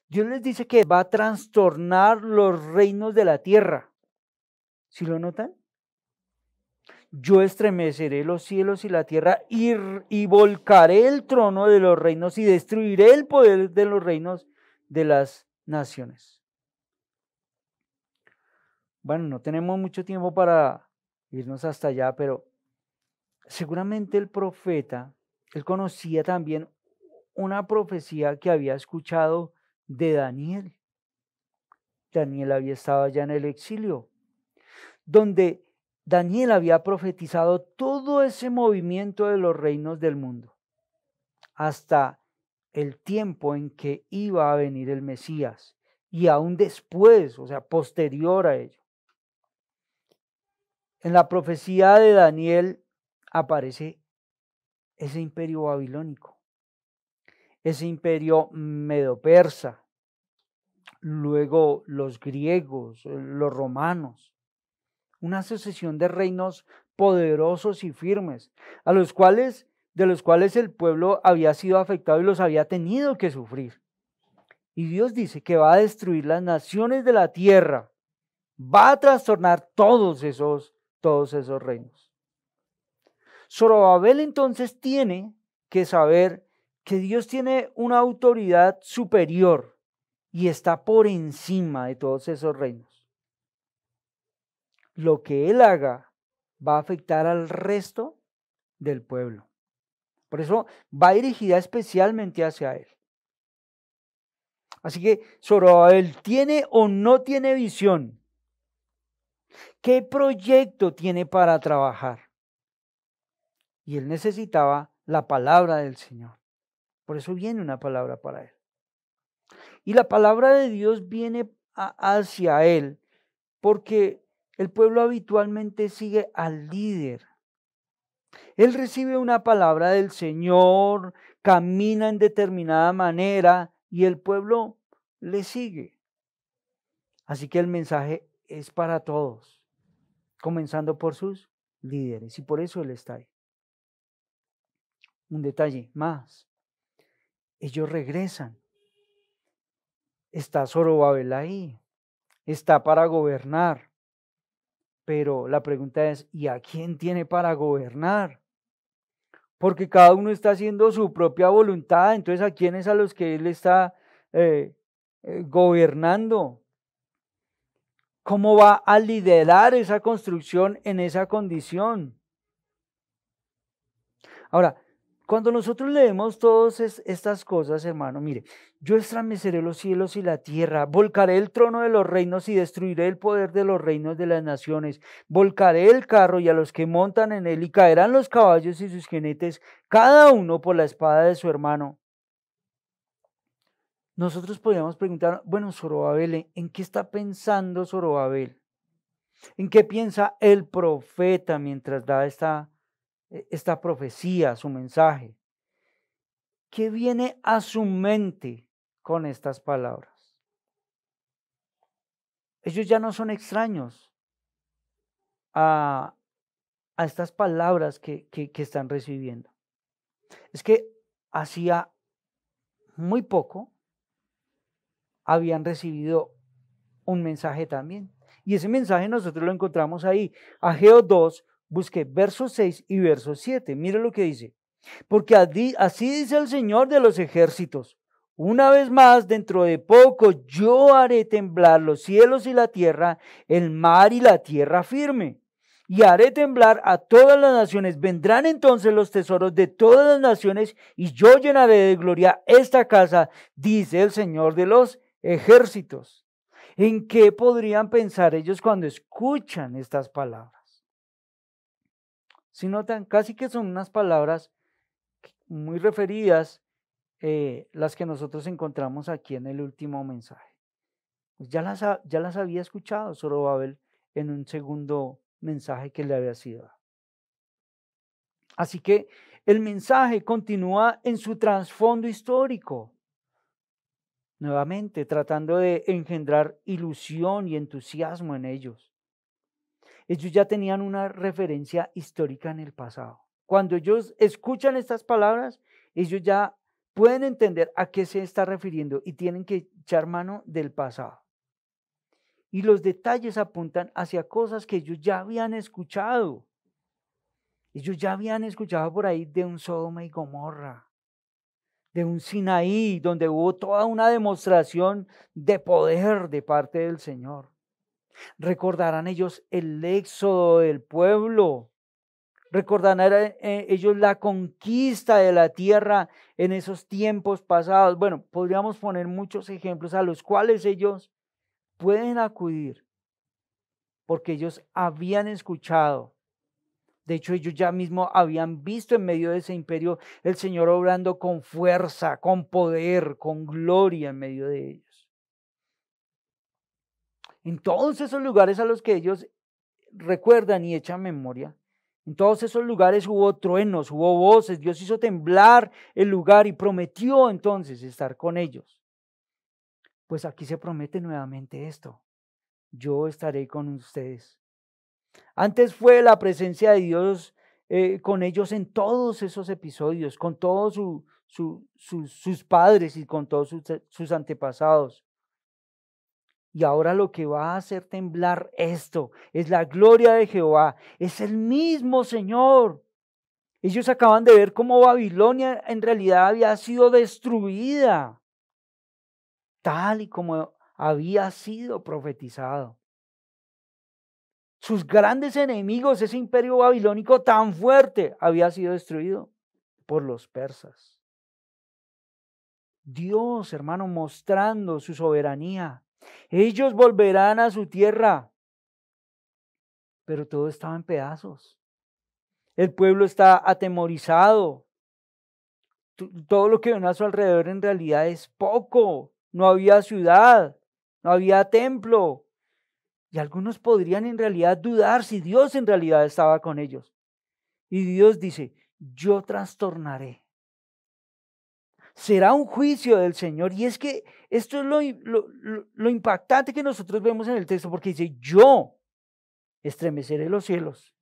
Speaker 4: Dios les dice que va a trastornar los reinos de la tierra. ¿Sí lo notan? Yo estremeceré los cielos y la tierra y volcaré el trono de los reinos y destruiré el poder de los reinos de las naciones. Bueno, no tenemos mucho tiempo para irnos hasta allá, pero seguramente el profeta, él conocía también una profecía que había escuchado de Daniel. Daniel había estado allá en el exilio, donde Daniel había profetizado todo ese movimiento de los reinos del mundo, hasta el tiempo en que iba a venir el Mesías, y aún después, o sea, posterior a ello. En la profecía de Daniel aparece ese imperio babilónico, ese imperio medo-persa, luego los griegos, los romanos, una sucesión de reinos poderosos y firmes, de los cuales el pueblo había sido afectado y los había tenido que sufrir. Y Dios dice que va a destruir las naciones de la tierra, va a trastornar todos esos reinos. Zorobabel entonces tiene que saber que Dios tiene una autoridad superior y está por encima de todos esos reinos. Lo que él haga va a afectar al resto del pueblo. Por eso va dirigida especialmente hacia él. Así que Zorobabel tiene o no tiene visión. ¿Qué proyecto tiene para trabajar? Y él necesitaba la palabra del Señor. Por eso viene una palabra para él. Y la palabra de Dios viene hacia él porque el pueblo habitualmente sigue al líder. Él recibe una palabra del Señor, camina en determinada manera y el pueblo le sigue. Así que el mensaje es para todos, comenzando por sus líderes, y por eso él está ahí. Un detalle más, ellos regresan. Está Zorobabel ahí, está para gobernar, pero la pregunta es, ¿y a quién tiene para gobernar? Porque cada uno está haciendo su propia voluntad, entonces ¿a quiénes a los que él está gobernando? ¿Cómo va a liderar esa construcción en esa condición? Ahora, cuando nosotros leemos todas estas cosas, hermano, mire, yo estremeceré los cielos y la tierra, volcaré el trono de los reinos y destruiré el poder de los reinos de las naciones, volcaré el carro y a los que montan en él, y caerán los caballos y sus jinetes, cada uno por la espada de su hermano. Nosotros podríamos preguntar, bueno, Zorobabel, ¿en qué está pensando Zorobabel? ¿En qué piensa el profeta mientras da esta profecía, su mensaje? ¿Qué viene a su mente con estas palabras? Ellos ya no son extraños a estas palabras que están recibiendo. Es que hacía muy poco habían recibido un mensaje también. Y ese mensaje nosotros lo encontramos ahí. Ageo 2, busque versos 6 y verso 7. Mire lo que dice. Porque así dice el Señor de los ejércitos. Una vez más, dentro de poco, yo haré temblar los cielos y la tierra, el mar y la tierra firme. Y haré temblar a todas las naciones. Vendrán entonces los tesoros de todas las naciones y yo llenaré de gloria esta casa, dice el Señor de los ejércitos. ¿En qué podrían pensar ellos cuando escuchan estas palabras? Si notan, casi que son unas palabras muy referidas, las que nosotros encontramos aquí en el último mensaje. Pues ya las había escuchado Zorobabel en un segundo mensaje que le había sido dado. Así que el mensaje continúa en su trasfondo histórico, nuevamente tratando de engendrar ilusión y entusiasmo en ellos. Ellos ya tenían una referencia histórica en el pasado. Cuando ellos escuchan estas palabras, ellos ya pueden entender a qué se está refiriendo y tienen que echar mano del pasado. Y los detalles apuntan hacia cosas que ellos ya habían escuchado. Ellos ya habían escuchado por ahí de un Sodoma y Gomorra, de un Sinaí, donde hubo toda una demostración de poder de parte del Señor. Recordarán ellos el éxodo del pueblo. Recordarán ellos la conquista de la tierra en esos tiempos pasados. Bueno, podríamos poner muchos ejemplos a los cuales ellos pueden acudir, porque ellos habían escuchado. De hecho, ellos ya mismo habían visto en medio de ese imperio el Señor obrando con fuerza, con poder, con gloria en medio de ellos. En todos esos lugares a los que ellos recuerdan y echan memoria, en todos esos lugares hubo truenos, hubo voces, Dios hizo temblar el lugar y prometió entonces estar con ellos. Pues aquí se promete nuevamente esto: yo estaré con ustedes. Antes fue la presencia de Dios con ellos en todos esos episodios, con todos sus padres y con todos sus antepasados. Y ahora lo que va a hacer temblar esto es la gloria de Jehová. Es el mismo Señor. Ellos acaban de ver cómo Babilonia en realidad había sido destruida, tal y como había sido profetizado. Sus grandes enemigos, ese imperio babilónico tan fuerte, había sido destruido por los persas. Dios, hermano, mostrando su soberanía. Ellos volverán a su tierra, pero todo estaba en pedazos. El pueblo está atemorizado. Todo lo que ven a su alrededor en realidad es poco. No había ciudad, no había templo. Y algunos podrían en realidad dudar si Dios en realidad estaba con ellos. Y Dios dice, yo trastornaré. Será un juicio del Señor. Y es que esto es lo impactante que nosotros vemos en el texto, porque dice, yo estremeceré los cielos,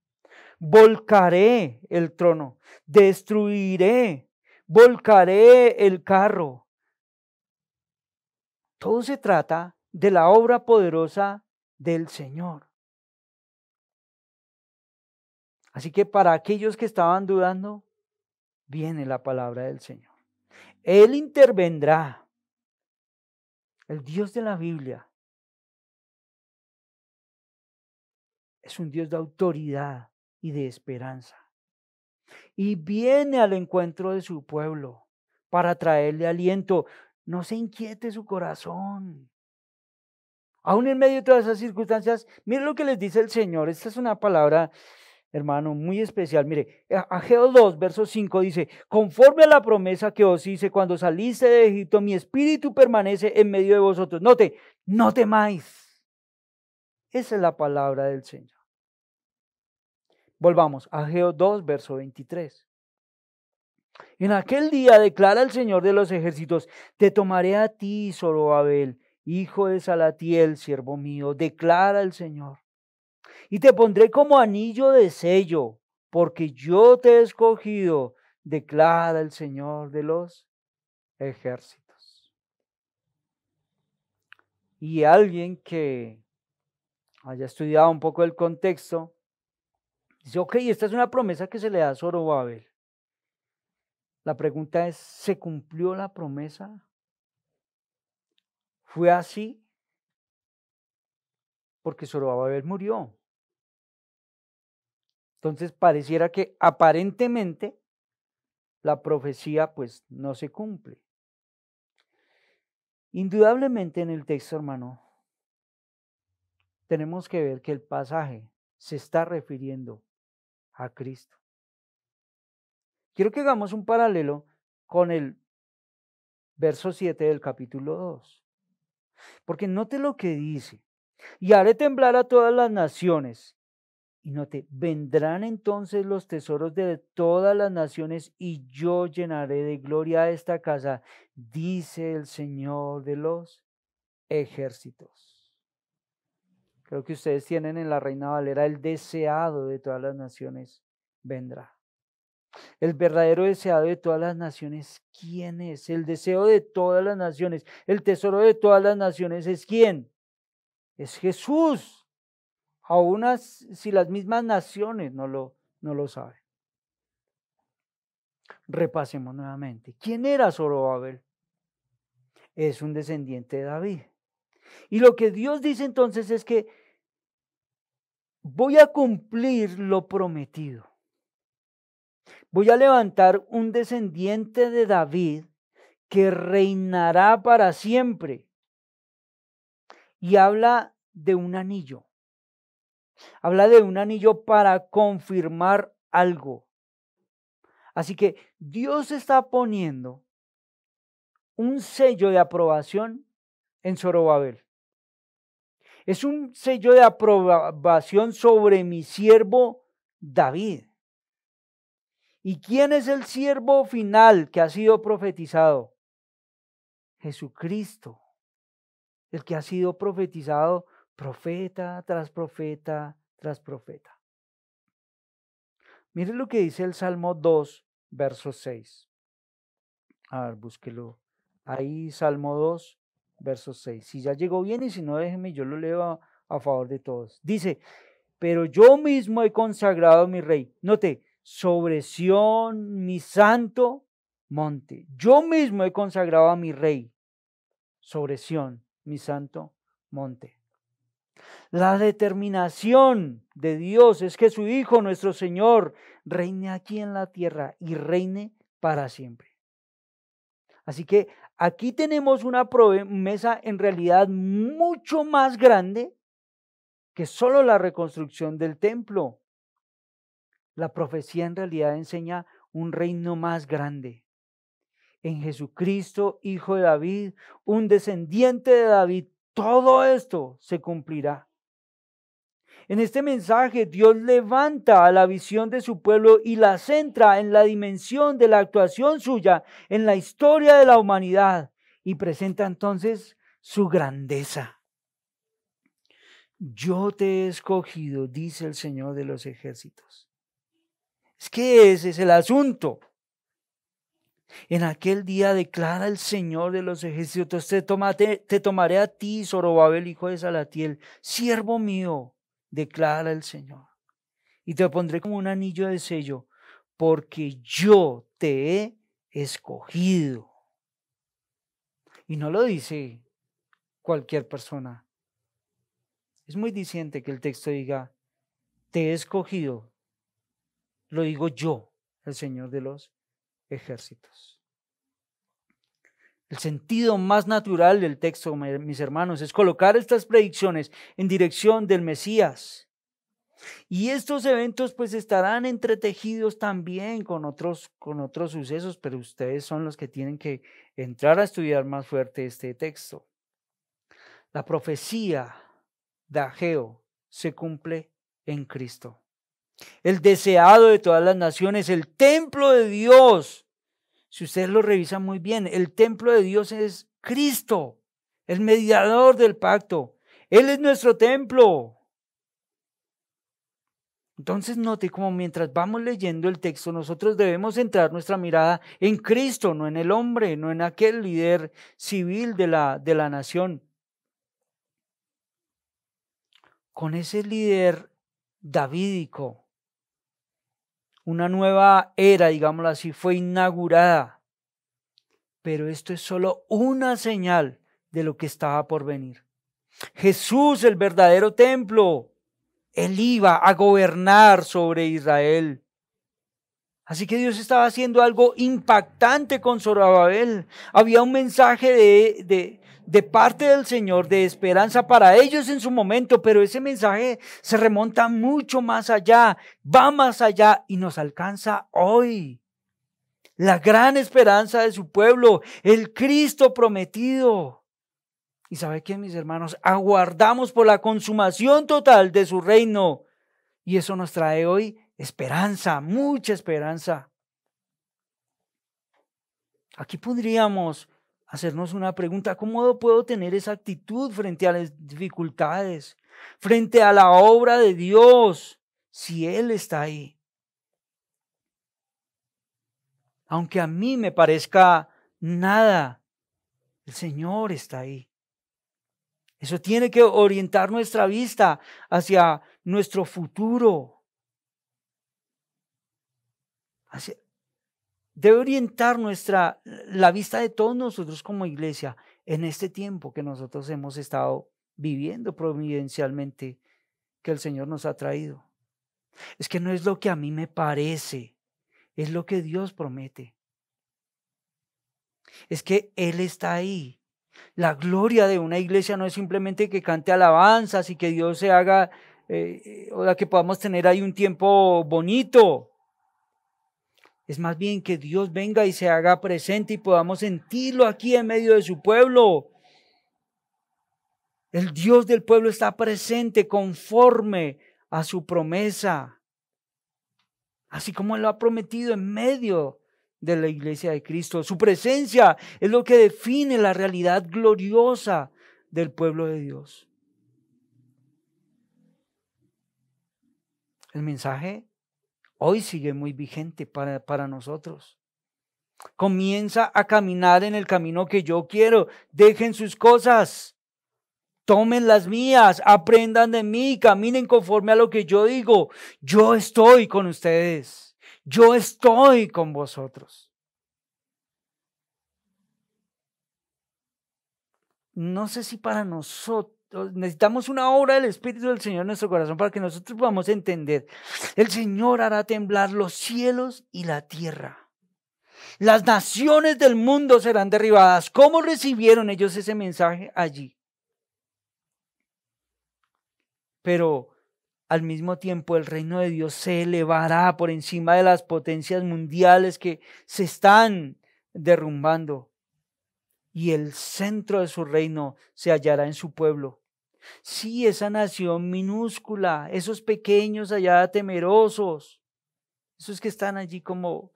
Speaker 4: volcaré el trono, destruiré, volcaré el carro. Todo se trata de la obra poderosa del Señor. Así que para aquellos que estaban dudando, viene la palabra del Señor. Él intervendrá. El Dios de la Biblia es un Dios de autoridad y de esperanza. Y viene al encuentro de su pueblo para traerle aliento. No se inquiete su corazón. Aún en medio de todas esas circunstancias, mire lo que les dice el Señor. Esta es una palabra, hermano, muy especial. Mire, Ageo 2, verso 5 dice, conforme a la promesa que os hice cuando saliste de Egipto, mi espíritu permanece en medio de vosotros. Note, no temáis. Esa es la palabra del Señor. Volvamos, Ageo 2, verso 23. En aquel día declara el Señor de los ejércitos, te tomaré a ti, Zorobabel, hijo de Salatiel, siervo mío, declara el Señor. Y te pondré como anillo de sello, porque yo te he escogido, declara el Señor de los ejércitos. Y alguien que haya estudiado un poco el contexto, dice, ok, esta es una promesa que se le da a Zorobabel. La pregunta es, ¿se cumplió la promesa? ¿Fue así? Porque Zorobabel murió. Entonces pareciera que aparentemente la profecía pues no se cumple. Indudablemente en el texto, hermano, tenemos que ver que el pasaje se está refiriendo a Cristo. Quiero que hagamos un paralelo con el verso 7 del capítulo 2. Porque note lo que dice. Y haré temblar a todas las naciones. Y note, vendrán entonces los tesoros de todas las naciones y yo llenaré de gloria a esta casa, dice el Señor de los ejércitos. Creo que ustedes tienen en la Reina Valera, el deseado de todas las naciones vendrá. El verdadero deseado de todas las naciones, ¿quién es? El deseo de todas las naciones, el tesoro de todas las naciones es ¿quién? Es Jesús. Aún si las mismas naciones no lo saben. Repasemos nuevamente. ¿Quién era Zorobabel? Es un descendiente de David. Y lo que Dios dice entonces es que voy a cumplir lo prometido. Voy a levantar un descendiente de David que reinará para siempre. Y habla de un anillo. Habla de un anillo para confirmar algo. Así que Dios está poniendo un sello de aprobación en Zorobabel. Es un sello de aprobación sobre mi siervo David. ¿Y quién es el siervo final que ha sido profetizado? Jesucristo, el que ha sido profetizado profeta tras profeta tras profeta. Mire lo que dice el Salmo 2, verso 6. A ver, búsquelo. Ahí, Salmo 2, verso 6. Si ya llegó bien y si no, déjenme, yo lo leo a favor de todos. Dice, pero yo mismo he consagrado a mi rey. Note, sobre Sión, mi santo monte. Yo mismo he consagrado a mi rey sobre Sión, mi santo monte. La determinación de Dios es que su Hijo, nuestro Señor, reine aquí en la tierra y reine para siempre. Así que aquí tenemos una promesa en realidad mucho más grande que solo la reconstrucción del templo. La profecía en realidad enseña un reino más grande. En Jesucristo, Hijo de David, un descendiente de David, todo esto se cumplirá. En este mensaje, Dios levanta a la visión de su pueblo y la centra en la dimensión de la actuación suya en la historia de la humanidad y presenta entonces su grandeza. Yo te he escogido, dice el Señor de los ejércitos. Es que ese es el asunto. En aquel día declara el Señor de los ejércitos, te tomaré a ti, Zorobabel, hijo de Salatiel, siervo mío, declara el Señor, y te pondré como un anillo de sello, porque yo te he escogido. Y no lo dice cualquier persona. Es muy diciente que el texto diga, te he escogido. Lo digo yo, el Señor de los ejércitos. El sentido más natural del texto, mis hermanos, es colocar estas predicciones en dirección del Mesías. Y estos eventos pues estarán entretejidos también con otros sucesos, pero ustedes son los que tienen que entrar a estudiar más fuerte este texto. La profecía de Ageo se cumple en Cristo. El deseado de todas las naciones, el templo de Dios. Si ustedes lo revisan muy bien, el templo de Dios es Cristo, el mediador del pacto. Él es nuestro templo. Entonces note como mientras vamos leyendo el texto, nosotros debemos centrar nuestra mirada en Cristo, no en el hombre, no en aquel líder civil de la nación. Con ese líder davídico, una nueva era, digámoslo así, fue inaugurada. Pero esto es solo una señal de lo que estaba por venir. Jesús, el verdadero templo, Él iba a gobernar sobre Israel. Así que Dios estaba haciendo algo impactante con Zorobabel. Había un mensaje de parte del Señor de esperanza para ellos en su momento, pero ese mensaje se remonta mucho más allá, va más allá y nos alcanza hoy. La gran esperanza de su pueblo, el Cristo prometido. ¿Y sabe qué, mis hermanos? Aguardamos por la consumación total de su reino. Y eso nos trae hoy esperanza, mucha esperanza. Aquí podríamos hacernos una pregunta: ¿cómo puedo tener esa actitud frente a las dificultades, frente a la obra de Dios, si Él está ahí? Aunque a mí me parezca nada, el Señor está ahí. Eso tiene que orientar nuestra vista hacia nuestro futuro. Debe orientar la vista de todos nosotros como iglesia en este tiempo que nosotros hemos estado viviendo providencialmente, que el Señor nos ha traído. Es que no es lo que a mí me parece, es lo que Dios promete. Es que Él está ahí. La gloria de una iglesia no es simplemente que cante alabanzas y que Dios se haga, o que podamos tener ahí un tiempo bonito. Es más bien que Dios venga y se haga presente y podamos sentirlo aquí en medio de su pueblo. El Dios del pueblo está presente conforme a su promesa, así como Él lo ha prometido en medio de la iglesia de Cristo. Su presencia es lo que define la realidad gloriosa del pueblo de Dios. El mensaje hoy sigue muy vigente para nosotros. Comienza a caminar en el camino que yo quiero. Dejen sus cosas. Tomen las mías. Aprendan de mí. Caminen conforme a lo que yo digo. Yo estoy con ustedes. Yo estoy con vosotros. No sé si para nosotros necesitamos una obra del Espíritu del Señor en nuestro corazón para que nosotros podamos entender. El Señor hará temblar los cielos y la tierra. Las naciones del mundo serán derribadas. ¿Cómo recibieron ellos ese mensaje allí? Pero al mismo tiempo el reino de Dios se elevará por encima de las potencias mundiales que se están derrumbando. Y el centro de su reino se hallará en su pueblo. Sí, esa nación minúscula, esos pequeños allá temerosos, esos que están allí como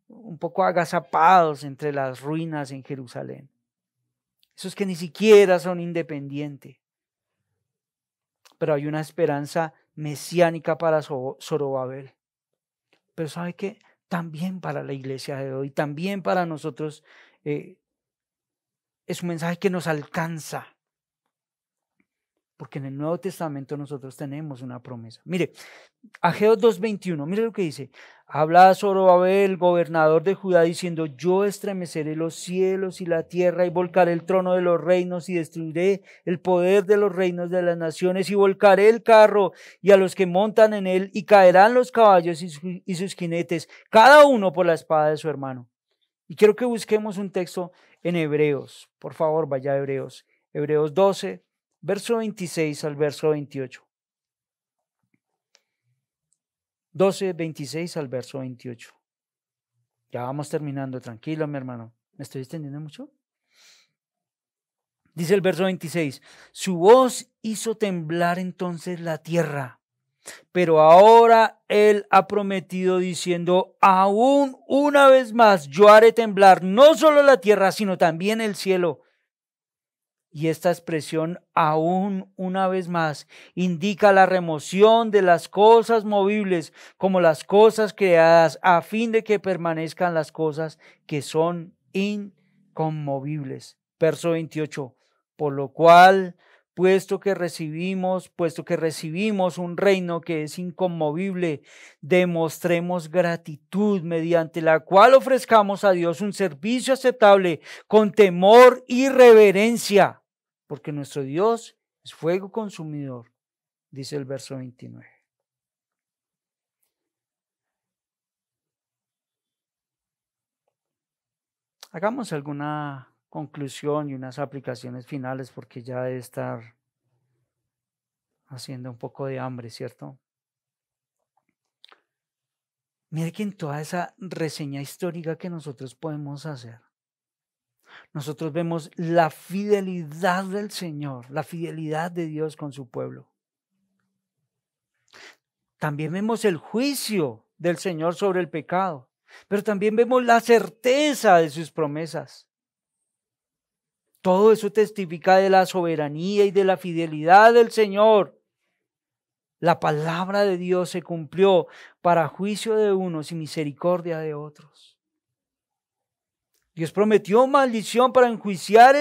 Speaker 4: un poco agazapados entre las ruinas en Jerusalén. Esos que ni siquiera son independientes. Pero hay una esperanza mesiánica para Zorobabel. Pero ¿sabe qué? También para la iglesia de hoy, también para nosotros es un mensaje que nos alcanza. Porque en el Nuevo Testamento nosotros tenemos una promesa. Mire, Ageo 2:21, mire lo que dice. Habla a Zorobabel, gobernador de Judá, diciendo: yo estremeceré los cielos y la tierra y volcaré el trono de los reinos y destruiré el poder de los reinos de las naciones y volcaré el carro y a los que montan en él y caerán los caballos y sus jinetes, cada uno por la espada de su hermano. Y quiero que busquemos un texto en Hebreos. Por favor, vaya a Hebreos. Hebreos 12. Verso 26 al verso 28. 12, 26 al verso 28. Ya vamos terminando, tranquilo, mi hermano. ¿Me estoy extendiendo mucho? Dice el verso 26. Su voz hizo temblar entonces la tierra, pero ahora él ha prometido diciendo: aún una vez más yo haré temblar no solo la tierra, sino también el cielo. Y esta expresión, aún una vez más, indica la remoción de las cosas movibles como las cosas creadas, a fin de que permanezcan las cosas que son inconmovibles. Verso 28. Por lo cual, puesto que recibimos un reino que es inconmovible, demostremos gratitud, mediante la cual ofrezcamos a Dios un servicio aceptable con temor y reverencia, porque nuestro Dios es fuego consumidor, dice el verso 29. Hagamos alguna conclusión y unas aplicaciones finales, porque ya debe estar haciendo un poco de hambre, ¿cierto? Mire que en toda esa reseña histórica que nosotros podemos hacer, nosotros vemos la fidelidad del Señor, la fidelidad de Dios con su pueblo. También vemos el juicio del Señor sobre el pecado, pero también vemos la certeza de sus promesas. Todo eso testifica de la soberanía y de la fidelidad del Señor. La palabra de Dios se cumplió para juicio de unos y misericordia de otros. Dios prometió maldición para enjuiciar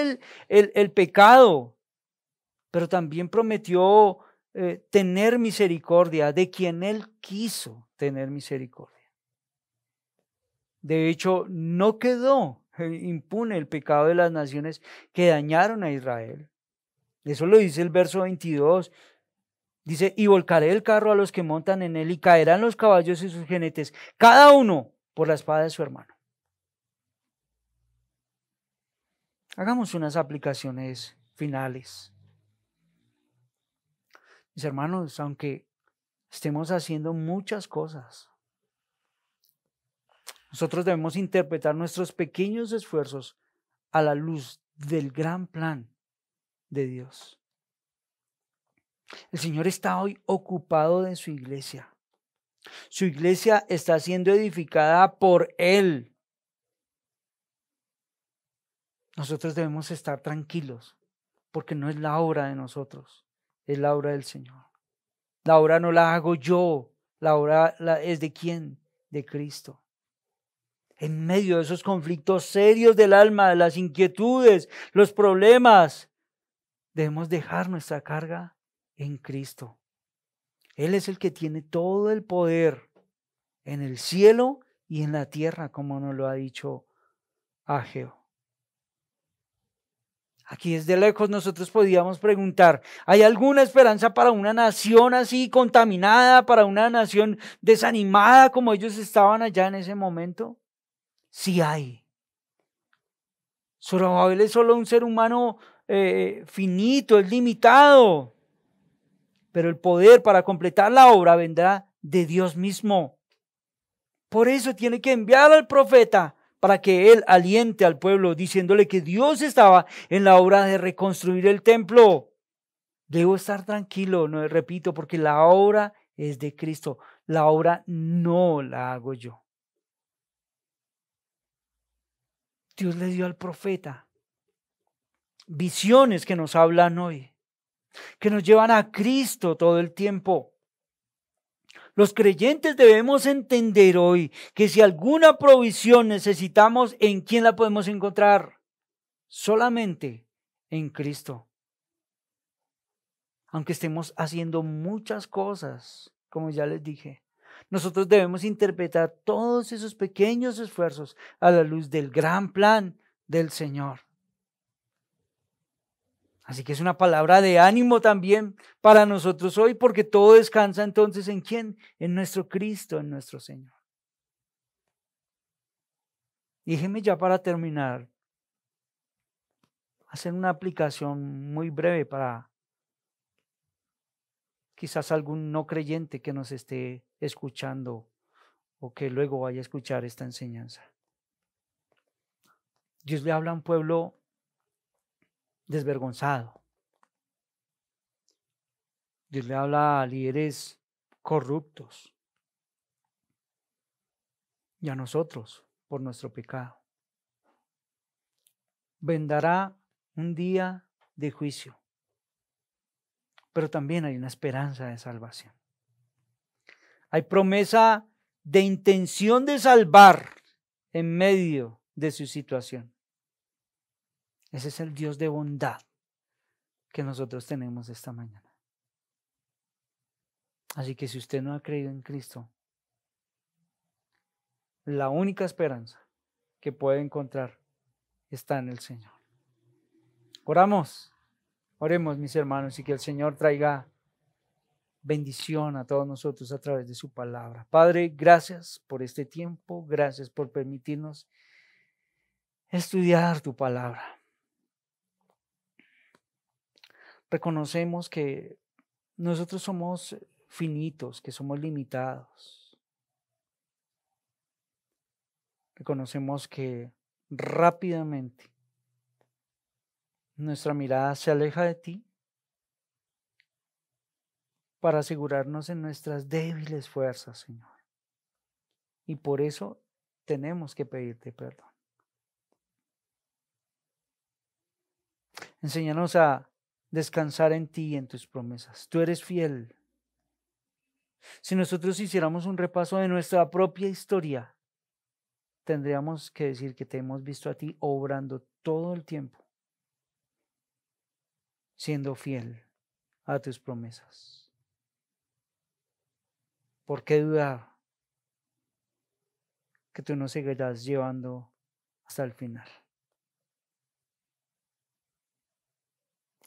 Speaker 4: el pecado, pero también prometió tener misericordia de quien Él quiso tener misericordia. De hecho, no quedó impune el pecado de las naciones que dañaron a Israel. Eso lo dice el verso 22. Dice: y volcaré el carro a los que montan en él y caerán los caballos y sus jinetes, cada uno por la espada de su hermano. Hagamos unas aplicaciones finales. Mis hermanos, aunque estemos haciendo muchas cosas, nosotros debemos interpretar nuestros pequeños esfuerzos a la luz del gran plan de Dios. El Señor está hoy ocupado de su iglesia. Su iglesia está siendo edificada por Él. Nosotros debemos estar tranquilos, porque no es la obra de nosotros, es la obra del Señor. La obra no la hago yo, la obra es de ¿quién? De Cristo. En medio de esos conflictos serios del alma, de las inquietudes, los problemas, debemos dejar nuestra carga en Cristo. Él es el que tiene todo el poder en el cielo y en la tierra, como nos lo ha dicho Ageo. Aquí desde lejos nosotros podíamos preguntar, ¿hay alguna esperanza para una nación así contaminada, para una nación desanimada como ellos estaban allá en ese momento? Sí hay. Zorobabel es solo un ser humano finito, es limitado, pero el poder para completar la obra vendrá de Dios mismo. Por eso tiene que enviar al profeta para que él aliente al pueblo diciéndole que Dios estaba en la obra de reconstruir el templo. Debo estar tranquilo, no repito, porque la obra es de Cristo. La obra no la hago yo. Dios le dio al profeta visiones que nos hablan hoy, que nos llevan a Cristo todo el tiempo. Los creyentes debemos entender hoy que si alguna provisión necesitamos, ¿en quién la podemos encontrar? Solamente en Cristo. Aunque estemos haciendo muchas cosas, como ya les dije, nosotros debemos interpretar todos esos pequeños esfuerzos a la luz del gran plan del Señor. Así que es una palabra de ánimo también para nosotros hoy, porque todo descansa entonces ¿en quién? En nuestro Cristo, en nuestro Señor. Y déjenme ya para terminar, hacer una aplicación muy breve para quizás algún no creyente que nos esté escuchando o que luego vaya a escuchar esta enseñanza. Dios le habla a un pueblo desvergonzado. Dios le habla a líderes corruptos y a nosotros por nuestro pecado. Vendrá un día de juicio, pero también hay una esperanza de salvación. Hay promesa de intención de salvar en medio de su situación. Ese es el Dios de bondad que nosotros tenemos esta mañana. Así que si usted no ha creído en Cristo, la única esperanza que puede encontrar está en el Señor. Oremos, mis hermanos, y que el Señor traiga bendición a todos nosotros a través de su palabra. Padre, gracias por este tiempo, gracias por permitirnos estudiar tu palabra. Reconocemos que nosotros somos finitos, que somos limitados. Reconocemos que rápidamente nuestra mirada se aleja de ti para asegurarnos en nuestras débiles fuerzas, Señor. Y por eso tenemos que pedirte perdón. Enséñanos a descansar en ti y en tus promesas. Tú eres fiel. Si nosotros hiciéramos un repaso de nuestra propia historia, tendríamos que decir que te hemos visto a ti obrando todo el tiempo, siendo fiel a tus promesas. ¿Por qué dudar que tú nos seguirás llevando hasta el final?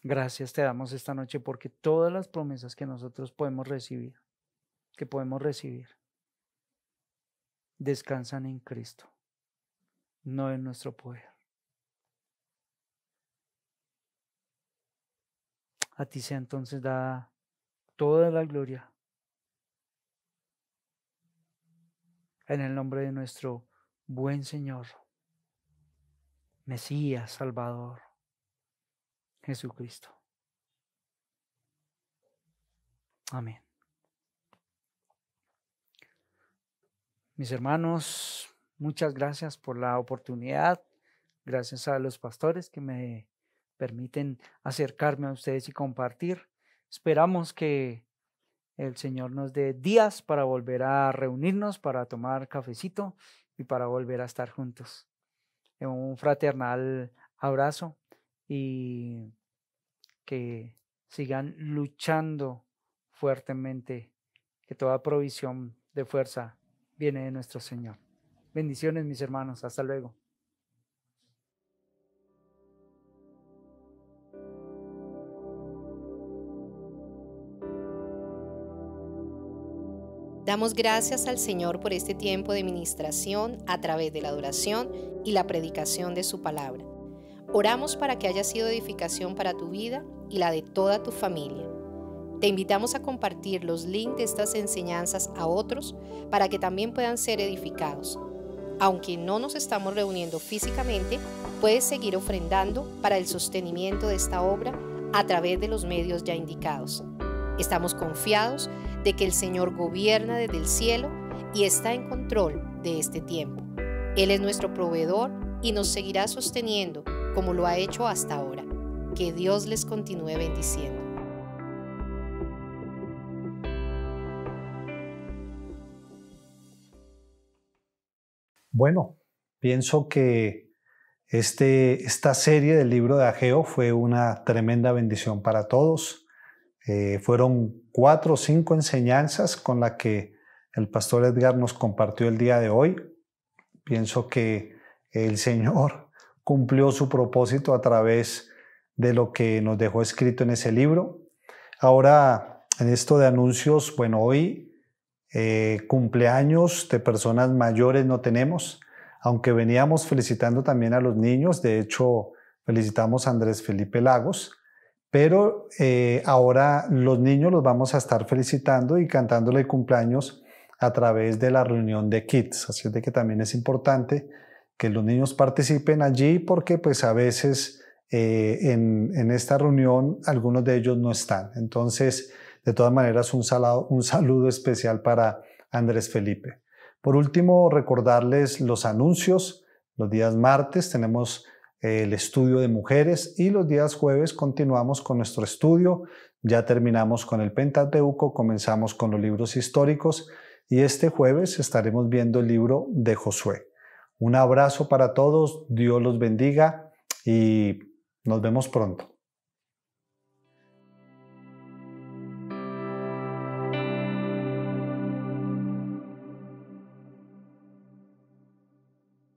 Speaker 4: Gracias te damos esta noche porque todas las promesas que nosotros podemos recibir, descansan en Cristo, no en nuestro poder. A ti sea entonces dada toda la gloria en el nombre de nuestro buen Señor, Mesías, Salvador, Jesucristo. Amén. Mis hermanos, muchas gracias por la oportunidad. Gracias a los pastores que me permiten acercarme a ustedes y compartir. Esperamos que el Señor nos dé días para volver a reunirnos, para tomar cafecito y para volver a estar juntos. Un fraternal abrazo y que sigan luchando fuertemente, que toda provisión de fuerza viene de nuestro Señor. Bendiciones, mis hermanos. Hasta luego.
Speaker 5: Damos gracias al Señor por este tiempo de ministración a través de la adoración y la predicación de su palabra. Oramos para que haya sido edificación para tu vida y la de toda tu familia. Te invitamos a compartir los links de estas enseñanzas a otros para que también puedan ser edificados. Aunque no nos estamos reuniendo físicamente, puedes seguir ofrendando para el sostenimiento de esta obra a través de los medios ya indicados. Estamos confiados de que el Señor gobierna desde el cielo y está en control de este tiempo. Él es nuestro proveedor y nos seguirá sosteniendo como lo ha hecho hasta ahora. Que Dios les continúe bendiciendo.
Speaker 2: Bueno, pienso que esta serie del libro de Ageo fue una tremenda bendición para todos. Fueron 4 o 5 enseñanzas con las que el pastor Edgar nos compartió el día de hoy. Pienso que el Señor cumplió su propósito a través de lo que nos dejó escrito en ese libro. Ahora, en esto de anuncios, bueno, hoy cumpleaños de personas mayores no tenemos, aunque veníamos felicitando también a los niños. De hecho, felicitamos a Andrés Felipe Lagos, pero ahora los niños los vamos a estar felicitando y cantándole cumpleaños a través de la reunión de Kids. Así es de que también es importante que los niños participen allí, porque pues a veces en esta reunión algunos de ellos no están. Entonces, de todas maneras, un saludo especial para Andrés Felipe. Por último, recordarles los anuncios. Los días martes tenemos el estudio de mujeres y los días jueves continuamos con nuestro estudio. Ya terminamos con el Pentateuco, comenzamos con los libros históricos y este jueves estaremos viendo el libro de Josué. Un abrazo para todos, Dios los bendiga y nos vemos pronto.